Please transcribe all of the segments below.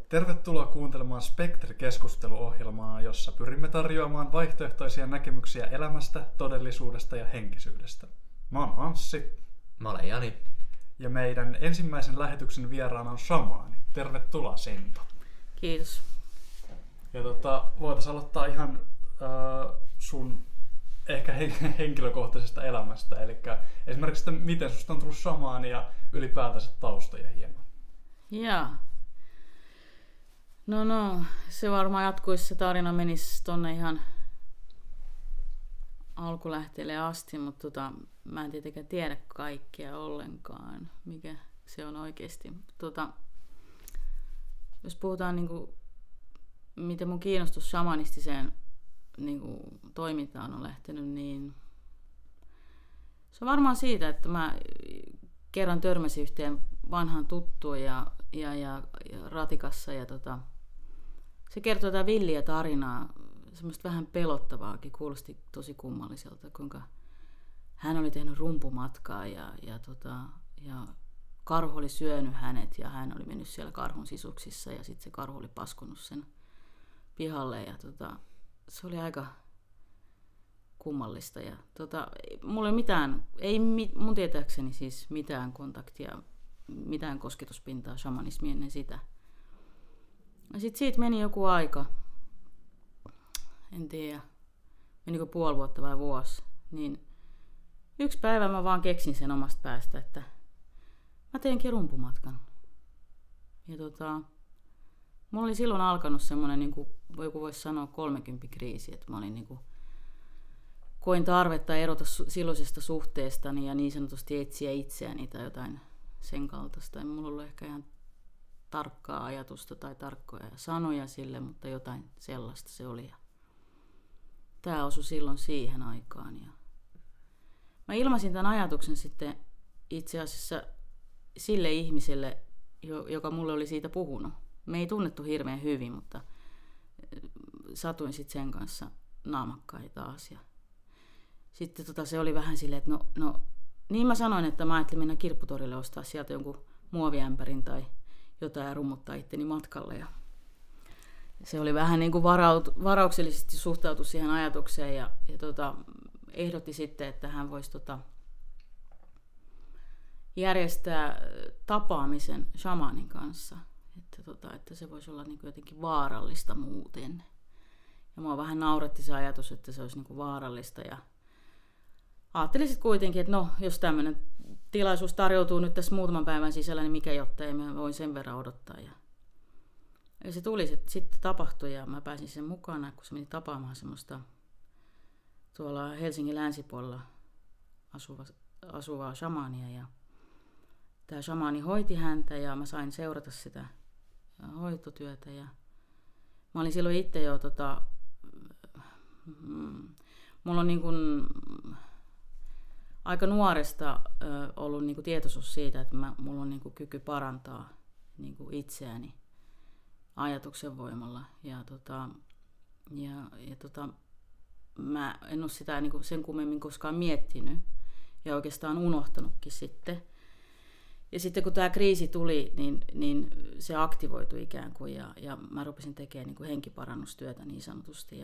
Tervetuloa kuuntelemaan Spektri-keskusteluohjelmaa, jossa pyrimme tarjoamaan vaihtoehtoisia näkemyksiä elämästä, todellisuudesta ja henkisyydestä. Mä oon Anssi. Mä olen Jani. Ja meidän ensimmäisen lähetyksen vieraana on shamaani. Tervetuloa, Sento. Kiitos. Ja voitaisiin aloittaa ihan sun ehkä henkilökohtaisesta elämästä. Eli esimerkiksi, että miten susta on tullut shamaani ja ylipäätänsä taustoja hieman. Jaa. No, se varmaan jatkuisi, se tarina menisi tonne ihan alkulähteelle asti, mutta mä en tietenkään tiedä kaikkea ollenkaan, mikä se on oikeasti. Jos puhutaan niinku, miten mun kiinnostus shamanistiseen niinku, toimintaan on lähtenyt, niin se on varmaan siitä, että mä kerran törmäsin yhteen vanhaan tuttuun ja ratikassa ja se kertoo tätä villiä tarinaa, semmoista vähän pelottavaakin, kuulosti tosi kummalliselta, kuinka hän oli tehnyt rumpumatkaa ja karhu oli syönyt hänet ja hän oli mennyt siellä karhun sisuksissa ja sitten se karhu oli paskonut sen pihalle ja se oli aika kummallista ja mulla ei mitään, mun tietääkseni siis mitään kontaktia, mitään kosketuspintaa shamanismiin ennen sitä. Ja sitten siitä meni joku aika, en tiedä, menikö puoli vuotta vai vuosi, niin yksi päivä mä vaan keksin sen omasta päästä, että mä teenkin rumpumatkan. Ja mulla oli silloin alkanut semmoinen, niin kuin joku voisi sanoa 30-kriisi, että mä olin koin tarvetta erota silloisesta suhteestani ja niin sanotusti etsiä itseäni tai jotain sen kaltaista. Ei mulla ollut ehkä ihan tarkkaa ajatusta tai tarkkoja sanoja sille, mutta jotain sellaista se oli. Tämä osui silloin siihen aikaan. Ja mä ilmaisin tämän ajatuksen sitten itse asiassa sille ihmiselle, joka mulle oli siitä puhunut. Me ei tunnettu hirveän hyvin, mutta satuin sitten sen kanssa naamakkain taas. Ja sitten se oli vähän silleen, että no, niin mä sanoin, että mä ajattelin mennä kirpputorille ostaa sieltä jonkun muoviämpärin tai jotain ja rummuttaa itteni matkalle. Ja se oli vähän niin kuin varauksellisesti suhtautu siihen ajatukseen ja ehdotti sitten, että hän voisi järjestää tapaamisen shamanin kanssa. Että se voisi olla niin kuin jotenkin vaarallista muuten. Ja mua vähän nauretti se ajatus, että se olisi niin kuin vaarallista ja ajattelin sitten kuitenkin, että no, jos tämmöinen tilaisuus tarjoutuu nyt tässä muutaman päivän sisällä, niin mikä jotta ei mä voin sen verran odottaa. Ja se tuli sitten tapahtui ja mä pääsin sen mukana, kun se meni tapaamaan semmoista tuolla Helsingin länsipuolella asuvaa shamaania. Ja tämä shamaani hoiti häntä ja mä sain seurata sitä hoitotyötä. Ja mä olin silloin itse jo, mulla on niin kuin aika nuoresta ollut niinku tietoisuus siitä, että mulla on niinku kyky parantaa niinku itseäni ajatuksen voimalla. Mä en ole sitä niinku sen kummemmin koskaan miettinyt ja oikeastaan unohtanutkin sitten. Ja sitten kun tämä kriisi tuli, niin se aktivoitui ikään kuin ja mä rupesin tekemään niinku henkiparannustyötä niin sanotusti.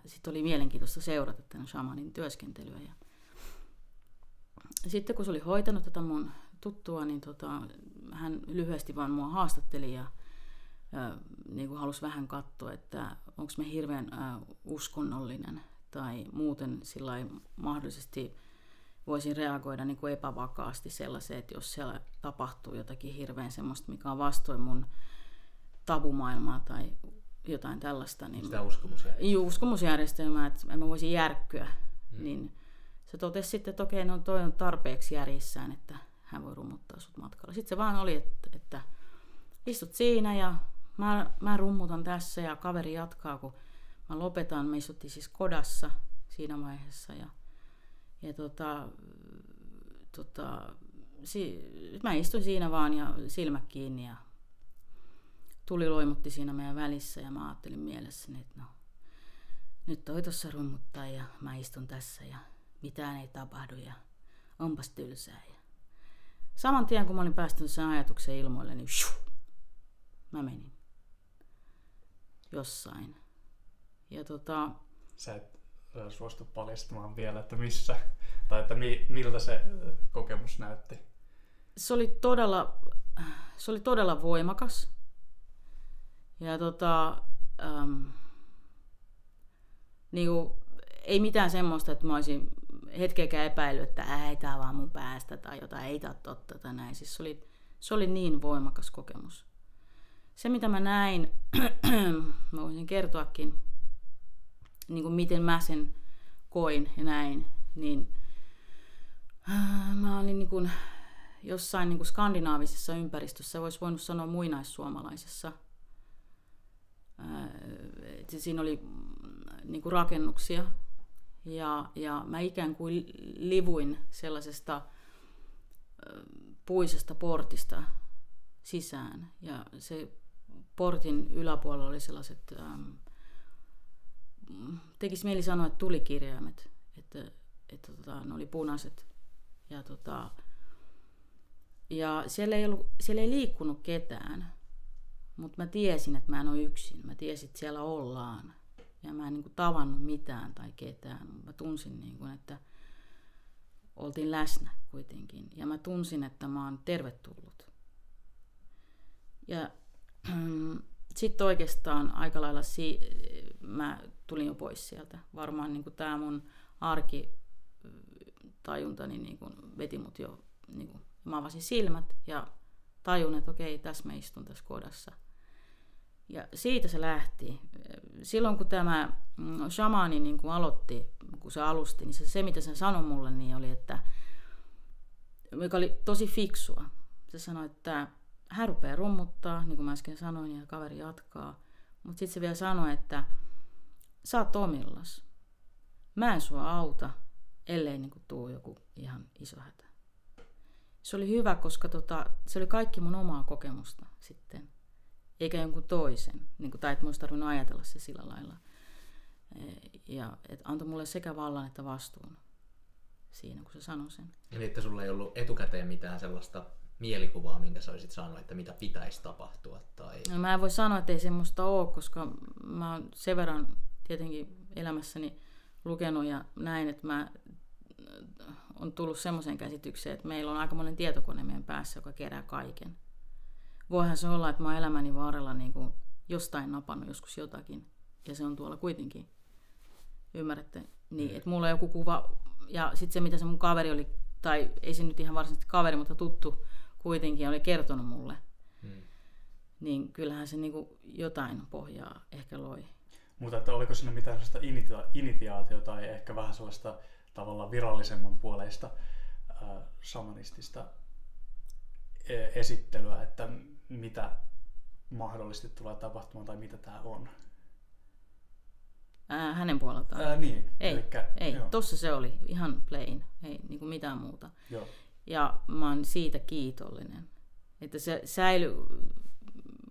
Sitten oli mielenkiintoista seurata tämän shamanin työskentelyä. Ja sitten kun se oli hoitanut tätä mun tuttua, niin hän lyhyesti vaan mua haastatteli ja niin kuin halusi vähän katsoa, että onko mä hirveän uskonnollinen tai muuten sillain mahdollisesti voisin reagoida niin kuin epävakaasti sellaiseen, että jos siellä tapahtuu jotakin hirveän semmoista, mikä on vastoin mun tabumaailmaa tai jotain tällaista. Niin sitä uskomusjärjestelmää. Uskomusjärjestelmää, että mä voisin järkkyä. Niin se totesi sitten, että okei, no toi on tarpeeksi järjissään, että hän voi rummuttaa sut matkalla. Sitten se vaan oli, että istut siinä ja mä rummutan tässä ja kaveri jatkaa, kun mä lopetan. Me istuttiin siis kodassa siinä vaiheessa mä istuin siinä vaan ja silmät kiinni ja tuli loimutti siinä meidän välissä ja mä ajattelin mielessäni, että no, nyt toi tossa rummuttaa ja mä istun tässä ja mitään ei tapahdu ja onpas tylsää. Ja saman tien kun mä olin päästänyt sen ajatuksen ilmoille, niin mä menin jossain. Ja Sä et suostu paljastamaan vielä, että missä, tai että miltä se kokemus näytti. Se oli todella voimakas. Ja niinku, ei mitään semmoista, että mä olisin hetkeäkään epäillyt, että ei tää vaan mun päästä tai jotain, ei tää ole totta tai näin. Siis se oli niin voimakas kokemus. Se mitä mä näin, mä voisin kertoakin, niin kuin miten mä sen koin ja näin, niin mä olin niin kuin jossain niin kuin skandinaavisessa ympäristössä, voisi voinut sanoa muinaissuomalaisessa. Siinä oli niin kuin rakennuksia ja mä ikään kuin livuin sellaisesta puisesta portista sisään. Ja se portin yläpuolella oli sellaiset, tekisi mieli sanoa, että tulikirjaimet, että ne oli punaiset. Ja siellä ei liikkunut ketään, mutta mä tiesin, että mä en ole yksin. Mä tiesin, että siellä ollaan. Ja mä en niin kuin tavannut mitään tai ketään. Mä tunsin, niin kuin, että oltiin läsnä kuitenkin. Ja mä tunsin, että mä oon tervetullut. Ja sitten oikeastaan aika lailla mä tulin jo pois sieltä. Varmaan niin kuin tää mun arkitajuntani niin kuin veti mut jo. Niin kuin, mä avasin silmät ja tajun, että okei, tässä mä istun tässä kodassa. Ja siitä se lähti. Silloin kun tämä shamaani niin kun aloitti, kun se alusti, niin se mitä se sanoi mulle, niin oli, että mikä oli tosi fiksua. Se sanoi, että hän rupeaa rummuttaa, niin kuin mä äsken sanoin, ja kaveri jatkaa. Mutta sitten se vielä sanoi, että sä oot omillas. Mä en sua auta, ellei niin tuu joku ihan iso hätä. Se oli hyvä, koska se oli kaikki mun omaa kokemusta sitten. Eikä jonkun toisen, tai että mun olisi tarvinnut ajatella se sillä lailla. Ja että antoi mulle sekä vallan että vastuun siinä, kun se sanoi sen. Eli että sulla ei ollut etukäteen mitään sellaista mielikuvaa, minkä sä olisit sanonut, että mitä pitäisi tapahtua? Tai... No, mä en voi sanoa, että ei semmoista ole, koska mä oon sen verran tietenkin elämässäni lukenut ja näin, että mä on tullut semmoiseen käsitykseen, että meillä on aika monen tietokone meidän päässä, joka kerää kaiken. Voihan se olla, että mä oon elämäni varrella niin kuin jostain napannut joskus jotakin, ja se on tuolla kuitenkin. Ymmärrätte? Niin, että mulla on joku kuva, ja sitten se, mitä se mun kaveri oli, tai ei se nyt ihan varsinaisesti kaveri, mutta tuttu kuitenkin, oli kertonut mulle. Niin kyllähän se niin kuin jotain pohjaa ehkä loi. Mutta että oliko siinä mitään sellaista initiaatiota tai ehkä vähän sellaista tavallaan virallisemman puoleista shamanistista esittelyä, että mitä mahdollisesti tulee tapahtumaan tai mitä tämä on? Hänen puoleltaan? Niin. Ei. Tossa se oli ihan plain, ei niin kuin mitään muuta. Joo. Ja mä oon siitä kiitollinen, että se säilyy.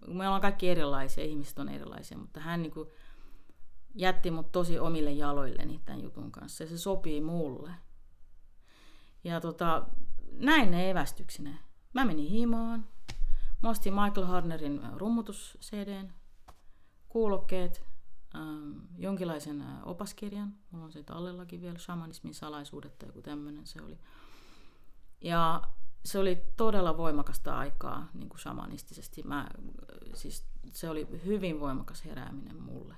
Me ollaan kaikki erilaisia, ihmiset on erilaisia, mutta hän niin kuin jätti mut tosi omille jaloilleni tämän jutun kanssa ja se sopii mulle. Ja näin ne evästyksineen. Mä menin himaan. Mä ostin Michael Hardnerin rummutus-CD:n, kuulokkeet, jonkinlaisen opaskirjan. Mulla on se tallellakin vielä, shamanismin salaisuudet tai joku tämmönen se oli. Ja se oli todella voimakasta aikaa niin kuin shamanistisesti. Siis se oli hyvin voimakas herääminen mulle.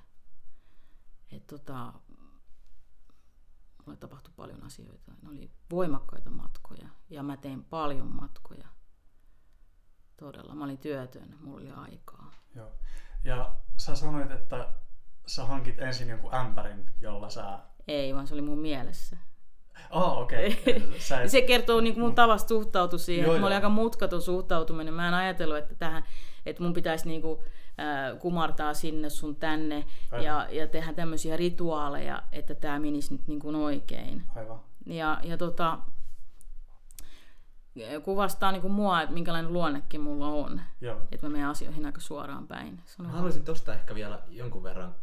Mulle tapahtui paljon asioita. Ne oli voimakkaita matkoja ja mä tein paljon matkoja. Todella. Mä olin työtön, mulla oli aikaa. Joo. Ja sä sanoit, että sä hankit ensin jonkun ämpärin, jolla sä... Ei, vaan se oli mun mielessä. Okei. Se kertoo niin mun tavasta suhtautua siihen. Mulla oli aika mutkaton suhtautuminen. Mä en ajatellut, että mun pitäisi niinku, kumartaa sinne sun tänne ja tehdä tämmöisiä rituaaleja, että tää menisi nyt niin kuin oikein. Aivan. Ja kuvastaa niin kuin mua, että minkälainen luonnekin mulla on. Joo. Että mä menen asioihin aika suoraan päin. Mä haluaisin tosta ehkä vielä jonkun verran,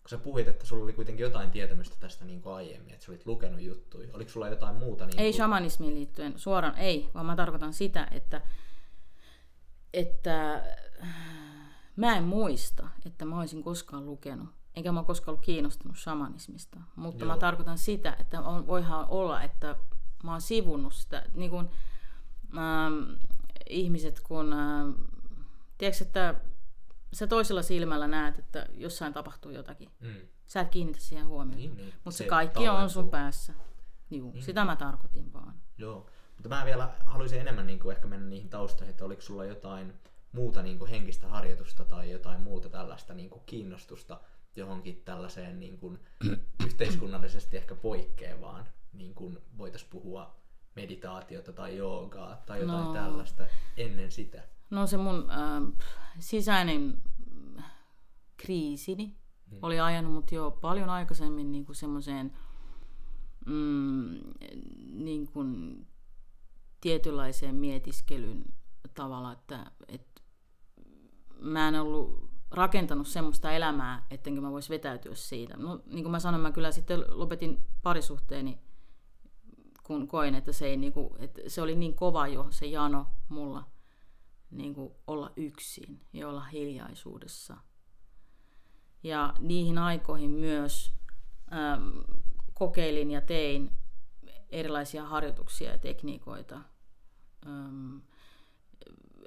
kun sä puhuit, että sulla oli kuitenkin jotain tietämystä tästä niin kuin aiemmin, että sä olit lukenut juttuja. Oliko sulla jotain muuta? Niin ei shamanismiin liittyen suoraan, ei, vaan mä tarkoitan sitä, että mä en muista, että mä olisin koskaan lukenut, enkä mä ole koskaan ollut kiinnostunut shamanismista, mutta Joo. mä tarkoitan sitä, että voihan olla, että mä oon sivunnut sitä, niin kuin ihmiset, kun tiedätkö, että sä toisella silmällä näet, että jossain tapahtuu jotakin. Sä et kiinnitä siihen huomiota, Niin. mutta se kaikki on sun päässä. Juu, sitä mä tarkoitin vaan. Joo, mutta mä vielä haluaisin enemmän niin kuin ehkä mennä niihin taustoihin, että oliko sulla jotain muuta niin kuin henkistä harjoitusta tai jotain muuta tällaista niin kuin kiinnostusta johonkin tällaiseen niin kuin yhteiskunnallisesti ehkä poikkeavaan, niin kuin voitaisiin puhua meditaatiota tai joogaa tai jotain tällaista ennen sitä. No se mun sisäinen kriisini oli ajanut mut jo paljon aikaisemmin niin kuin semmoiseen niin kuin tietynlaiseen mietiskelyn tavalla, että mä en ollut rakentanut semmoista elämää, ettenkö mä vois vetäytyä siitä. No, niin kuin mä sanoin, mä kyllä sitten lopetin parisuhteeni, kun koin, että se, ei, niin kuin, että se oli niin kova jo se jano mulla niin kuin olla yksin ja olla hiljaisuudessa. Ja niihin aikoihin myös kokeilin ja tein erilaisia harjoituksia ja tekniikoita.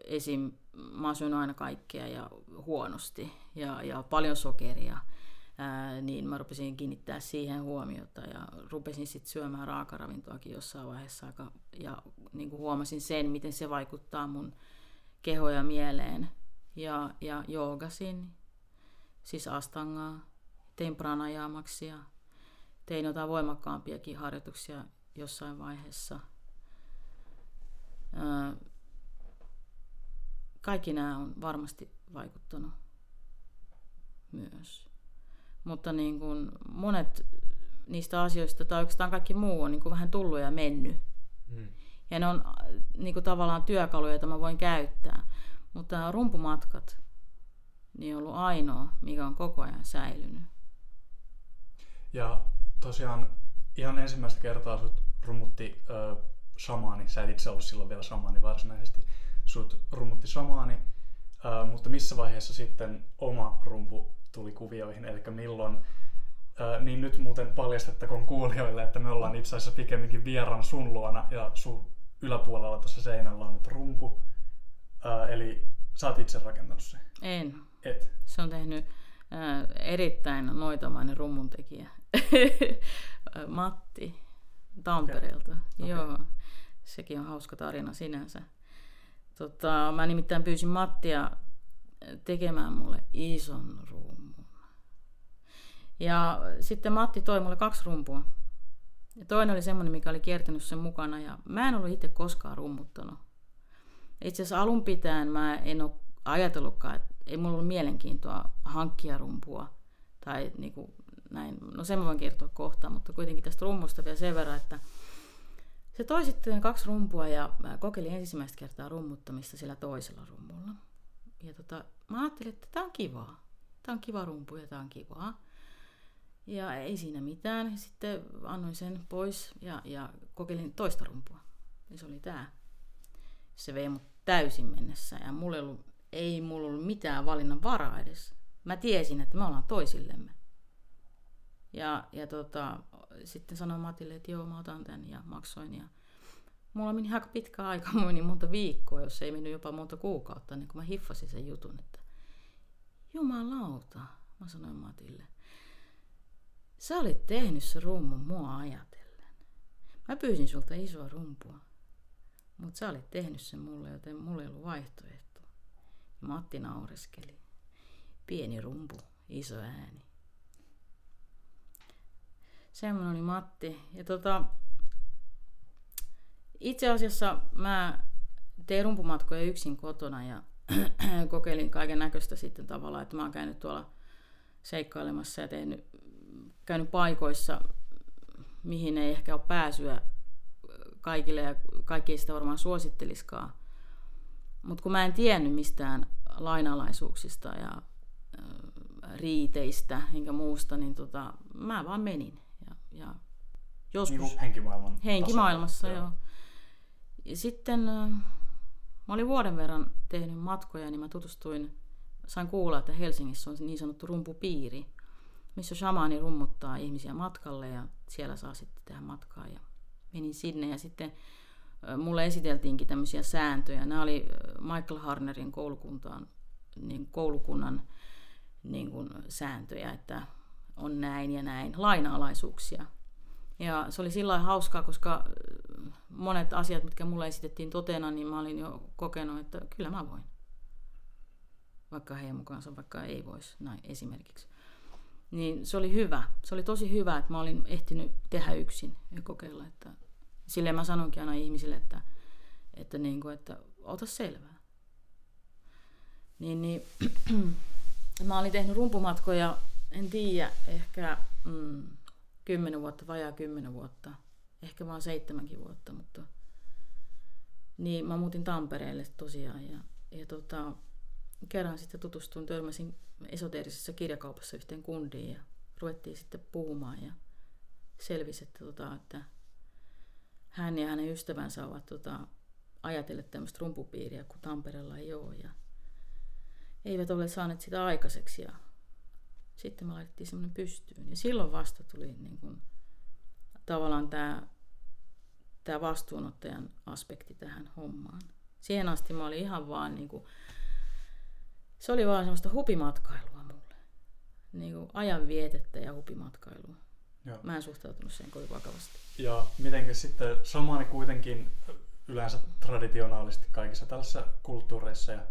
Esim. Mä syön aina kaikkea ja huonosti ja paljon sokeria, niin mä rupesin kiinnittää siihen huomiota ja rupesin sitten syömään raakaravintoakin jossain vaiheessa ja niin kuin huomasin sen, miten se vaikuttaa mun kehoon ja mieleen. Ja joogasin, siis astangaa, tein pranajamaksia, tein jotain voimakkaampiakin harjoituksia jossain vaiheessa. Kaikki nämä on varmasti vaikuttanut myös. Mutta niin kuin monet niistä asioista, tai oikeastaan kaikki muu on niin kuin vähän tullut ja mennyt. Ja ne on niin kuin tavallaan työkaluja, joita mä voin käyttää. Mutta nämä rumpumatkat niin on ollut ainoa, mikä on koko ajan säilynyt. Ja tosiaan ihan ensimmäistä kertaa sut rummutti shamaani. Sä et itse ollut silloin vielä shamaani varsinaisesti. Sut rummutti shamaani, mutta missä vaiheessa sitten oma rumpu tuli kuvioihin, eli milloin, niin nyt muuten paljastettakoon kuulijoille, että me ollaan itse asiassa pikemminkin vieraan sun luona ja sun yläpuolella tuossa seinällä on nyt rumpu, eli sä oot itse rakentanut sen. En. Et. Se on tehnyt erittäin noitamainen rummuntekijä, Matti Tampereelta. Okay. Joo, sekin on hauska tarina sinänsä. Mä nimittäin pyysin Mattia tekemään mulle ison rummun. Ja sitten Matti toi mulle 2 rumpua. Ja toinen oli semmoinen, mikä oli kiertänyt sen mukana. Ja mä en ollut itse koskaan rummuttanut. Itse asiassa alun pitäen mä en ole ajatellutkaan, että ei mulla ollut mielenkiintoa hankkia rumpua. Tai niin kuin näin. No sen mä voin kertoa kohta, mutta kuitenkin tästä rummusta vielä sen verran, että se toi sitten 2 rumpua ja mä kokeilin ensimmäistä kertaa rummuttamista sillä toisella rummulla. Ja mä ajattelin, että tää on kivaa. Tää on kiva rumpu ja tää on kivaa. Ja ei siinä mitään. Sitten annoin sen pois ja kokeilin toista rumpua. Ja se oli tää. Se vei mut täysin mennessä ja ei mulla ollut mitään valinnan varaa edes. Mä tiesin, että me ollaan toisillemme. Ja sitten sanoin Matille, että joo, mä otan tän ja maksoin. Ja mulla meni aika pitkä aika, meni monta viikkoa, jos ei mennyt jopa monta kuukautta, niin kun mä hiffasin sen jutun, että jumalauta, mä sanoin Matille. Sä olit tehnyt se rummun mua ajatellen. Mä pyysin sulta isoa rumpua, mutta sä olit tehnyt sen mulle, joten mulla ei ollut vaihtoehtoa. Ja Matti naureskeli. Pieni rumpu, iso ääni. Semmoinen oli Matti. Ja itse asiassa mä tein rumpumatkoja yksin kotona ja kokeilin kaiken näköistä sitten tavallaan, että mä oon käynyt tuolla seikkailemassa ja käynyt paikoissa, mihin ei ehkä ole pääsyä kaikille ja kaikki ei sitä varmaan suositteliskaan. Mutta kun mä en tiennyt mistään lainalaisuuksista ja riiteistä enkä muusta, niin mä vaan menin. Ja joskus niin henkimaailmassa, joo. Ja sitten mä olin vuoden verran tehnyt matkoja, niin mä sain kuulla, että Helsingissä on niin sanottu rumpupiiri, missä shamaani rummuttaa ihmisiä matkalle ja siellä saa sitten tehdä matkaa. Ja menin sinne ja sitten mulle esiteltiinkin tämmöisiä sääntöjä. Nämä oli Michael Harnerin koulukunnan niin kuin sääntöjä, että on näin ja näin, lainalaisuuksia. Ja se oli sillä lailla hauskaa, koska monet asiat, mitkä mulle esitettiin totena, niin mä olin jo kokenut, että kyllä mä voin. Vaikka heidän mukaansa, vaikka ei voisi, näin esimerkiksi. Niin se oli hyvä. Se oli tosi hyvä, että mä olin ehtinyt tehdä yksin ja kokeilla. Että silleen mä sanonkin aina ihmisille, että ota selvää. Niin, mä olin tehnyt rumpumatkoja, en tiedä, ehkä 10 vuotta, vajaa 10 vuotta. Ehkä vaan 7 vuotta, mutta niin mä muutin Tampereelle tosiaan ja kerran sitten törmäsin esoteerisessa kirjakaupassa yhteen kundiin ja ruvettiin sitten puhumaan ja selvisi, että hän ja hänen ystävänsä ovat ajatelleet tämmöistä rumpupiiriä, kun Tampereella ei ole ja eivät ole saaneet sitä aikaiseksi ja sitten me laitettiin semmoinen pystyyn ja silloin vasta tuli niin kuin, tavallaan tämä vastuunottajan aspekti tähän hommaan. Siihen asti mä olin ihan vaan niin kuin, se oli vaan semmoista hupimatkailua mulle. Niin kuin ajanvietettä ja hupimatkailua. Joo. Mä en suhtautunut siihen kovin vakavasti. Ja mitenkä sitten shamaani kuitenkin yleensä traditionaalisesti kaikissa tällaisissa kulttuureissa ja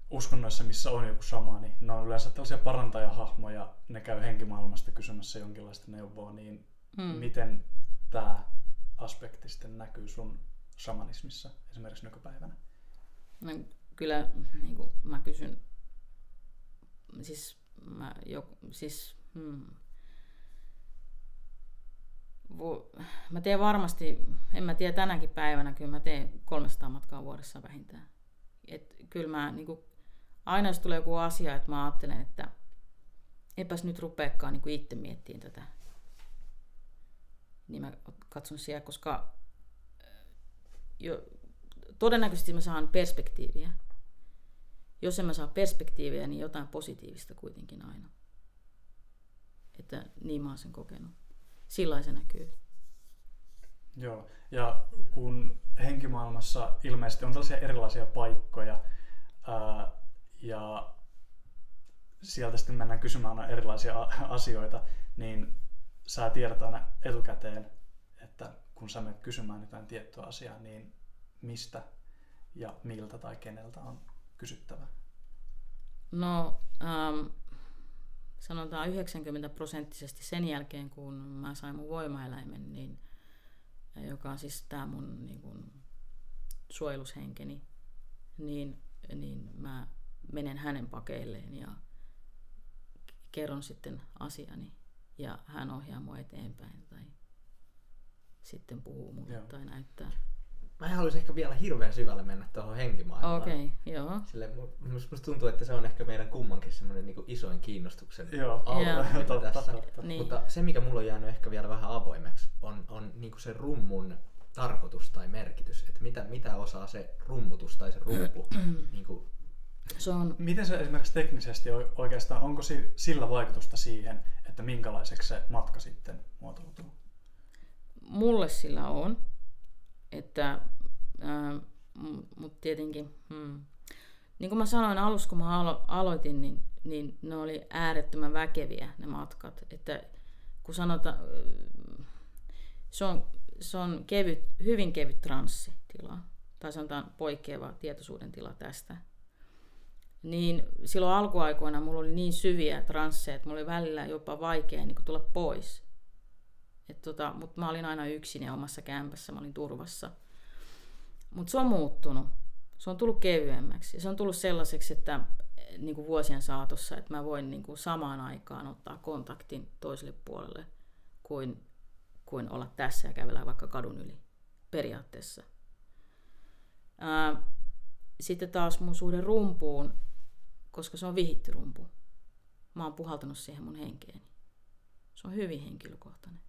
uskonnoissa, missä on joku shamaani, ne on yleensä tällaisia parantajahahmoja, ne käy henkimaailmasta kysymässä jonkinlaista neuvoa, niin miten tämä aspekti sitten näkyy sun shamanismissa esimerkiksi nykypäivänä? No, kyllä niin kuin mä kysyn, mä teen varmasti, en mä tiedä tänäkin päivänä, kyllä mä teen 300 matkaa vuodessa vähintään. Et kyllä mä niin kuin, aina jos tulee joku asia, että mä ajattelen, että epäs nyt rupeakaan niin kuin itse miettimään tätä, niin mä katson siellä, koska todennäköisesti mä saan perspektiiviä. Jos en mä saa perspektiiviä, niin jotain positiivista kuitenkin aina. Että niin mä oon sen kokenut. Sillä se näkyy. Joo, ja kun henkimaailmassa ilmeisesti on tällaisia erilaisia paikkoja, ja sieltä sitten mennään kysymään erilaisia asioita, niin sä tiedät aina etukäteen, että kun sä menet kysymään jotain tiettyä asiaa, niin mistä ja miltä tai keneltä on kysyttävä? No, sanotaan 90% sen jälkeen, kun mä sain mun voimaeläimen, niin, joka on siis tää mun niin kun, suojelushenkeni, niin mä menen hänen pakeilleen ja kerron sitten asiani ja hän ohjaa mua eteenpäin tai sitten puhuu mulle tai näyttää. Mä en haluaisi ehkä vielä hirveän syvälle mennä tuohon henkimaailmaan. Okei, joo. Musta tuntuu, että se on ehkä meidän kummankin semmoinen niinku isoin kiinnostuksen alue tässä. Niin. Mutta se, mikä mulla on jäänyt ehkä vielä vähän avoimeksi, on niinku se rummun tarkoitus tai merkitys. Että mitä osaa se rummutus tai se rumpu niinku. Miten se esimerkiksi teknisesti oikeastaan, onko sillä vaikutusta siihen, että minkälaiseksi se matka sitten muotoutuu? Mulle sillä on, että, mutta tietenkin, niin kuin mä sanoin alussa, kun mä aloitin, niin ne oli äärettömän väkeviä ne matkat. Että kun sanotaan, se on hyvin kevyt transsitila, tai sanotaan poikkeava tietoisuuden tila tästä. Niin silloin alkuaikoina mulla oli niin syviä transseja, että mulla oli välillä jopa vaikea niin kuin tulla pois. Mutta mä olin aina yksin ja omassa kämpässä, mä olin turvassa. Mutta se on muuttunut. Se on tullut kevyemmäksi. Ja se on tullut sellaiseksi, että niin kuin vuosien saatossa, että mä voin niin kuin samaan aikaan ottaa kontaktin toiselle puolelle kuin olla tässä ja kävellä vaikka kadun yli. Periaatteessa. Sitten taas mun suhde rumpuun, koska se on vihitty rumpu. Mä oon puhaltanut siihen mun henkeeni. Se on hyvin henkilökohtainen.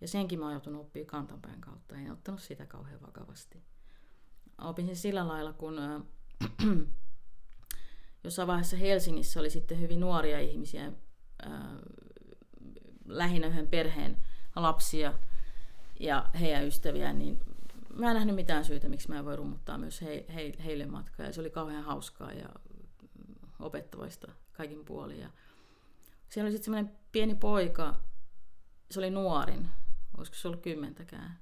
Ja senkin mä oon joutunut oppimaan kantanpään kautta. En ottanut sitä kauhean vakavasti. opin sen sillä lailla, kun jossain vaiheessa Helsingissä oli sitten hyvin nuoria ihmisiä, lähinnä yhden perheen lapsia ja heidän ystäviään, niin mä en nähnyt mitään syytä, miksi mä en voi rummuttaa myös heille matkaa. Ja se oli kauhean hauskaa ja opettavaista kaikin puolin. Ja siellä oli sitten semmoinen pieni poika, se oli nuorin, olisiko se ollut 10-kään.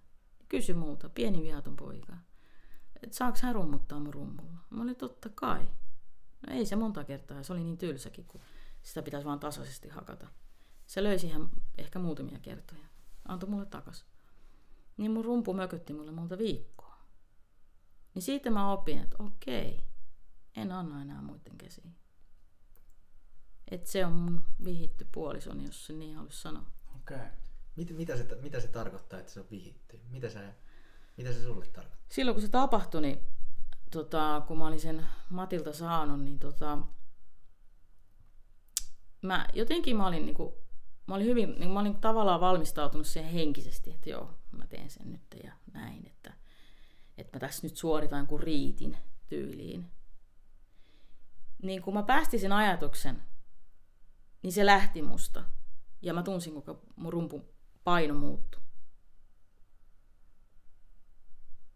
Kysyi multa, pieni viaton poika, että saako hän rummuttaa mun rummulla? Mä olin, totta kai. No ei se monta kertaa, se oli niin tylsäkin, kun sitä pitäisi vaan tasaisesti hakata. Se löi siihen ehkä muutamia kertoja. Antoi mulle takas. Niin mun rumpu mökötti mulle monta viikkoa. Niin siitä mä opin, että okei, en anna enää muiden käsiin. Että se on mun vihitty puolisoni, jos se niin haluaisi sanoa. Okei. Mitä se tarkoittaa, että se on vihitty? Mitä se sulle tarkoittaa? Silloin kun se tapahtui, niin kun mä olin sen Matilta saanut, niin mä olin tavallaan valmistautunut siihen henkisesti, että joo, mä teen sen nyt ja näin, että mä tässä nyt suoritan kuin riitin tyyliin. Niin kun mä päästin sen ajatuksen, niin se lähti musta. Ja mä tunsin, kuinka mun rumpun paino muuttui.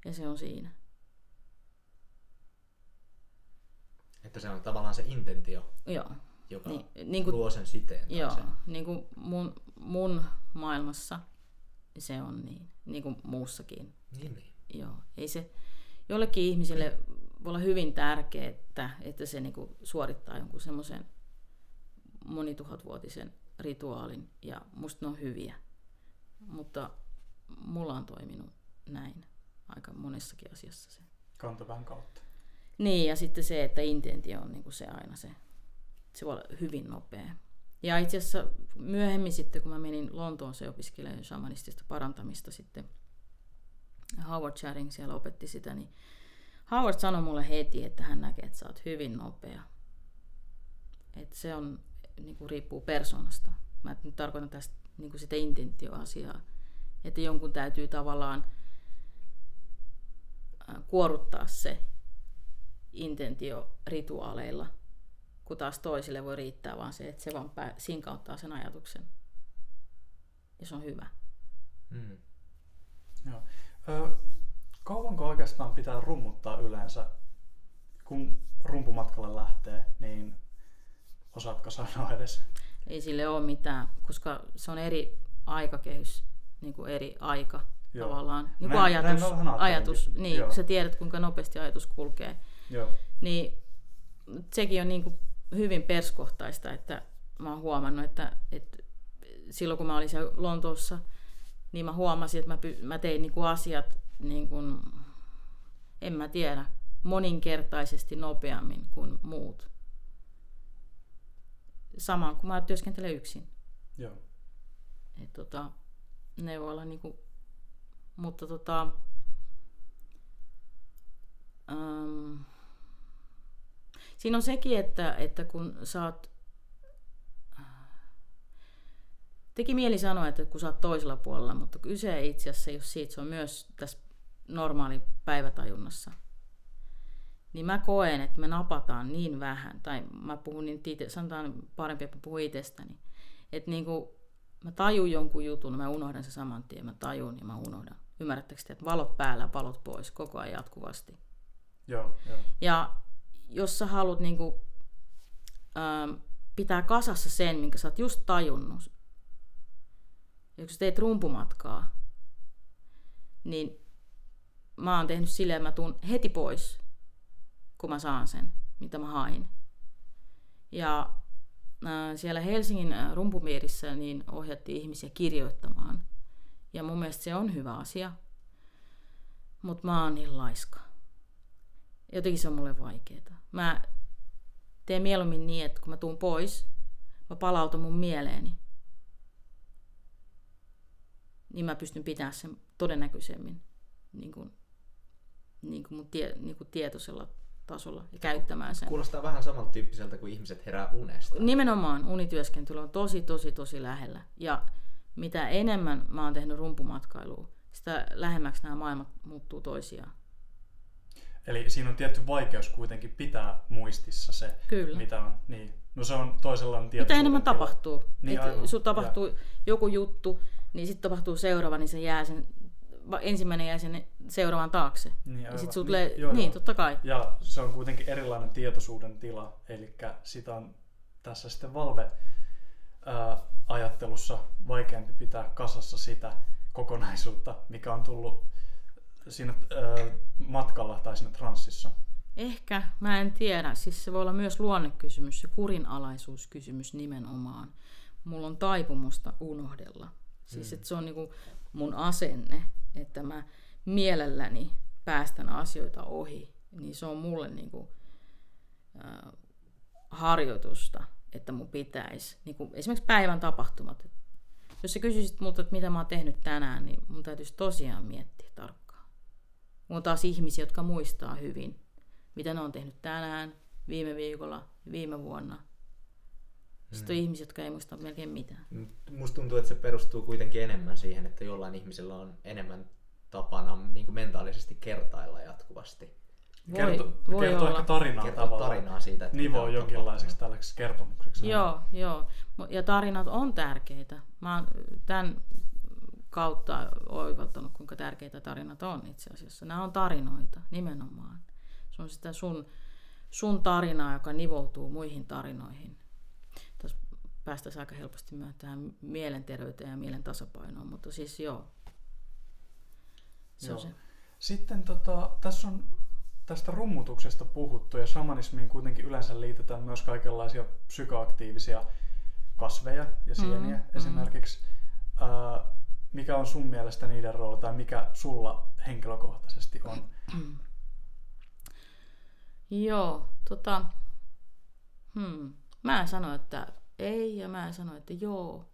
Ja se on siinä. Että se on tavallaan se intentio, joo. Joka niin kuin, luo sen siteen. Joo, niin kuin mun maailmassa se on niin kuin muussakin. Niin. Joo, ei se jollekin ihmiselle voi olla hyvin tärkeää, että se niin kuin suorittaa jonkun semmoisen monituhatvuotisen rituaalin ja musta ne on hyviä. Mutta mulla on toiminut näin aika monessakin asiassa se. Kantapään kautta. Niin, ja sitten se, että intentio on niin kuin se aina se voi olla hyvin nopea. Ja itse asiassa myöhemmin sitten, kun mä menin Lontooseen opiskelemaan shamanistista parantamista sitten, Howard Charing siellä opetti sitä, niin Howard sanoi mulle heti, että hän näkee, että sä oot hyvin nopea. Että se on, niin kuin riippuu persoonasta. Mä nyt tarkoitan tästä niin kuin sitä intentioasiaa. Että jonkun täytyy tavallaan kuoruttaa se intentio rituaaleilla, kun taas toisille voi riittää vaan se, että se vaan sinkauttaa sen ajatuksen. Ja se on hyvä. Mm. Joo. Kauanko oikeastaan pitää rummuttaa yleensä? Kun rumpumatkalle lähtee, niin osaatko sanoa edes? Ei sille ole mitään, koska se on eri aikakehys, niin kuin eri aika. Joo. Tavallaan. Niin kuin ajatus. Niin, kun sä tiedät, kuinka nopeasti ajatus kulkee. Joo. Niin sekin on niin kuin hyvin perskohtaista, että mä oon huomannut, että silloin kun mä olin siellä Lontoossa, niin mä huomasin, että mä tein niin kuin asiat, niin kuin, en mä tiedä, moninkertaisesti nopeammin kuin muut. Samaan kun mä työskentelen yksin. Joo. Ne voi olla niinku, mutta siinä on sekin, että kun sä oot, teki mieli sanoa, että kun sä oot toisella puolella, mutta kyse ei itse asiassa ei ole siitä, se on myös tässä normaali päivätajunnassa. Niin mä koen, että me napataan niin vähän, tai mä puhun niin sanotaan parempi, että mä puhun itsestäni, että niinku mä tajun jonkun jutun, mä unohdan se saman tien, mä tajun ja mä unohdan. Ymmärrättekö te, että valot päällä, valot pois, koko ajan jatkuvasti. Joo. Ja jos sä haluat niinku, pitää kasassa sen, minkä sä oot just tajunnut, ja kun sä teet rumpumatkaa, niin mä oon tehnyt silleen, että mä tuun heti pois, kun mä saan sen, mitä mä hain. Ja siellä Helsingin rumpumierissä niin ohjattiin ihmisiä kirjoittamaan. Ja mun mielestä se on hyvä asia. Mutta mä oon niin laiska. Jotenkin se on mulle vaikeeta. Mä teen mieluummin niin, että kun mä tuun pois, mä palautan mun mieleeni. Niin mä pystyn pitämään sen todennäköisemmin niin kuin mun tietoisella tasolla ja käyttämään sen. Kuulostaa vähän samantyyppiseltä kuin ihmiset herää unesta. Nimenomaan unityöskentely on tosi lähellä. Ja mitä enemmän mä oon tehnyt rumpumatkailua, sitä lähemmäksi nämä maailmat muuttuu toisiaan. Eli siinä on tietty vaikeus kuitenkin pitää muistissa se, Kyllä. mitä on. Niin. No se on toisenlainen Mitä tietoisuuden enemmän tila. tapahtuu. Niin, Että aivan. sun tapahtuu joku juttu, niin sitten tapahtuu seuraava, niin se jää sen, ensimmäinen jää sen seuraavan taakse. Niin, Ja aivan. sit sun tulee, Joo, niin joo. totta kai. Ja se on kuitenkin erilainen tietoisuuden tila, eli sitä on tässä sitten valve-ajattelussa vaikeampi pitää kasassa sitä kokonaisuutta, mikä on tullut siinä matkalla tai siinä transsissa. Ehkä, mä en tiedä. Siis se voi olla myös luonnekysymys, se kurinalaisuuskysymys nimenomaan. Mulla on taipumusta unohdella. Siis että se on niinku mun asenne, että mä mielelläni päästän asioita ohi. Niin se on mulle niinku, harjoitusta, että mun pitäisi. Niinku, esimerkiksi päivän tapahtumat. Jos sä kysyisit multa, että mitä mä oon tehnyt tänään, niin mun täytyisi tosiaan miettiä tarkkaan. Mulla on taas ihmisiä, jotka muistaa hyvin, mitä ne on tehnyt tänään, viime viikolla, viime vuonna. Sitten on ihmisiä, jotka ei muista melkein mitään. Musta tuntuu, että se perustuu kuitenkin enemmän siihen, että jollain ihmisellä on enemmän tapana niin kuin mentaalisesti kertailla jatkuvasti. Kertoo olla. ehkä tarinaa Kertoa tavallaan. tarinaa siitä, että Nivoo mitä on jonkinlaiseksi tällaiseksi kertomukseksi. Joo. Ja tarinat on tärkeitä. Mä oon tämän kautta oivaltanut, kuinka tärkeitä tarinat on itse asiassa. Nämä on tarinoita nimenomaan. Se on sitä sun tarinaa, joka nivoutuu muihin tarinoihin. Tässä päästäisiin aika helposti myös tähän mielenterveyteen ja mielen tasapainoon, mutta siis joo. Se on se. Sitten tässä on tästä rummutuksesta puhuttu ja shamanismiin kuitenkin yleensä liitetään myös kaikenlaisia psykoaktiivisia kasveja ja sieniä esimerkiksi. Mikä on sun mielestä niiden rooli tai mikä sulla henkilökohtaisesti on? Joo, mä en sano, että ei ja mä en sano, että joo.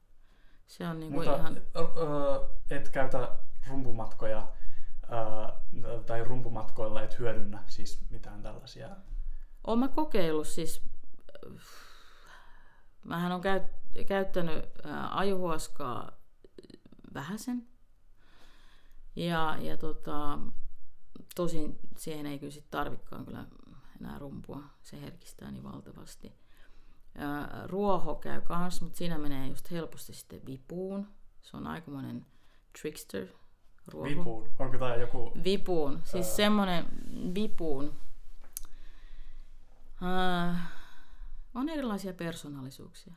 Se on niinku Mutta ihan... et käytä rumpumatkoja tai rumpumatkoilla et hyödynnä siis mitään tällaisia. Oon mä kokeillut siis, mähän on käyttänyt ajuhuaskaa vähäsen. Ja tosin siihen ei kyllä sit tarvikaan kyllä enää rumpua, se herkistää niin valtavasti. Ruoho käy kans, mutta siinä menee just helposti sitten vipuun. Se on aikamoinen trickster. Ruoho. Vipuun? Onko tää joku... Vipuun. Siis semmonen vipuun. On erilaisia persoonallisuuksia.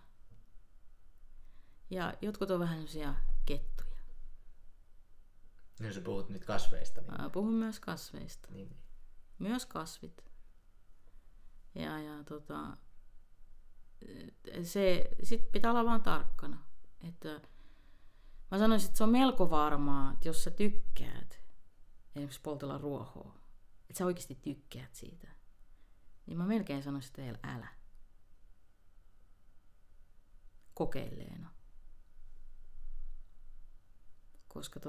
Ja jotkut on vähän sellaisia kettuja. Niin sä puhut nyt kasveista. Niin... Puhun myös kasveista. Niin. Myös kasvit. Ja sit pitää olla vaan tarkkana. Että mä sanoisin, että se on melko varmaa, että jos sä tykkäät esimerkiksi poltella ruohoa, että sä oikeasti tykkäät siitä, niin mä melkein sanoisin, että älä. Kokeilleena. Koska